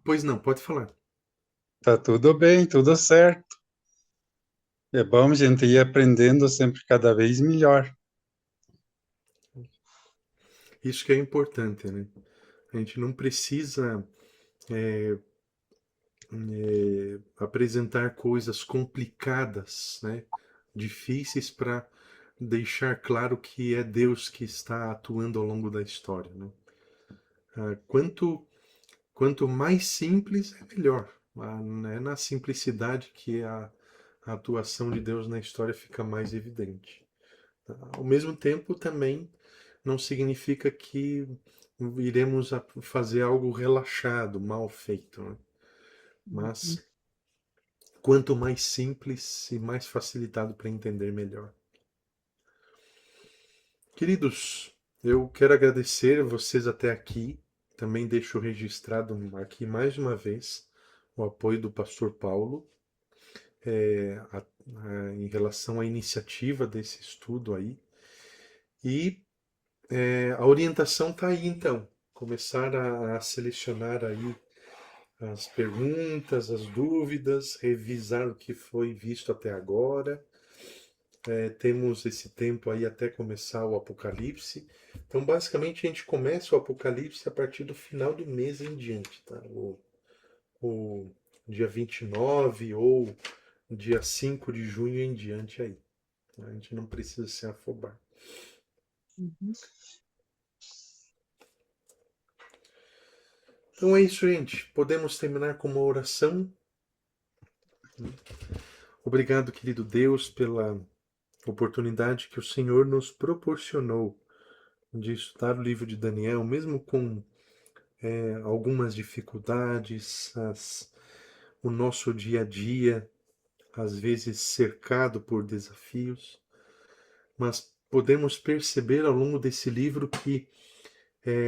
pois não, pode falar.
tá tudo bem, tudo certo. É bom a gente ir aprendendo sempre cada vez melhor.
Isso que é importante, né? A gente não precisa apresentar coisas complicadas, né, difíceis para deixar claro que é Deus que está atuando ao longo da história, né? Quanto mais simples, é melhor. É na simplicidade que a atuação de Deus na história fica mais evidente. Ao mesmo tempo, também não significa que iremos fazer algo relaxado, mal feito, né? Mas quanto mais simples e mais facilitado para entender, melhor. Queridos, eu quero agradecer vocês até aqui. Também deixo registrado aqui mais uma vez o apoio do pastor Paulo em relação à iniciativa desse estudo aí. E a orientação está aí, então. Começar a selecionar aí as perguntas, as dúvidas, revisar o que foi visto até agora. Temos esse tempo aí até começar o Apocalipse. Então, basicamente, a gente começa o Apocalipse a partir do final do mês em diante, tá? O dia 29 ou dia 5 de junho em diante aí. A gente não precisa se afobar. Então é isso, gente. Podemos terminar com uma oração. Obrigado, querido Deus, pela oportunidade que o Senhor nos proporcionou de estudar o livro de Daniel, mesmo com algumas dificuldades, o nosso dia a dia, às vezes cercado por desafios, mas podemos perceber ao longo desse livro que,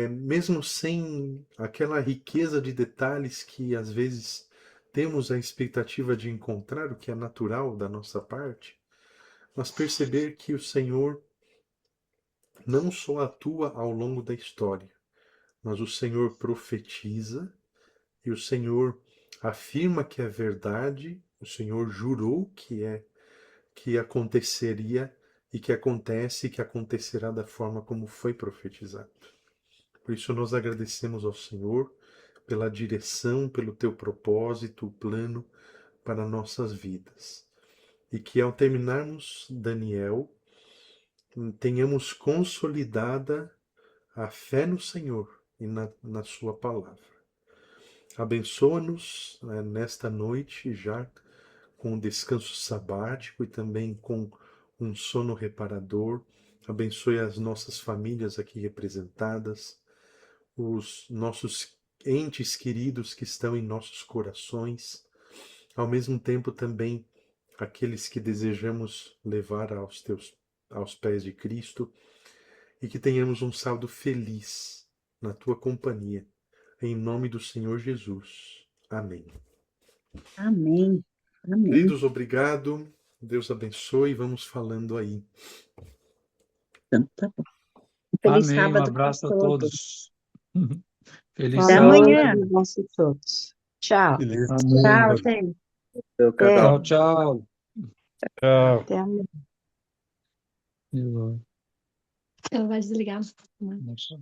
mesmo sem aquela riqueza de detalhes que às vezes temos a expectativa de encontrar, o que é natural da nossa parte, mas perceber que o Senhor não só atua ao longo da história, mas o Senhor profetiza e o Senhor afirma que é verdade, o Senhor jurou que aconteceria e que acontece e que acontecerá da forma como foi profetizado. Por isso nós agradecemos ao Senhor pela direção, pelo teu propósito, o plano para nossas vidas. E que ao terminarmos Daniel, tenhamos consolidada a fé no Senhor e na sua palavra. Abençoa-nos nesta noite já com um descanso sabático e também com um sono reparador. Abençoe as nossas famílias aqui representadas, os nossos entes queridos que estão em nossos corações, ao mesmo tempo também aqueles que desejamos levar aos pés de Cristo, e que tenhamos um saldo feliz na tua companhia. Em nome do Senhor Jesus. Amém.
Amém. Amém.
Queridos, obrigado. Deus abençoe. Vamos falando aí.
Então, tá bom. Feliz
Amém. Um
sábado para
abraço a
todos.
todos. Feliz
Até
Falou,
sábado.
amanhã.
abraço a todos. Tchau.
Feliz
Amém.
Tchau,
sábado.
gente.
Até.
Tchau, tchau.
Tchau.
Até amanhã.
Ela vai desligar.
Nossa.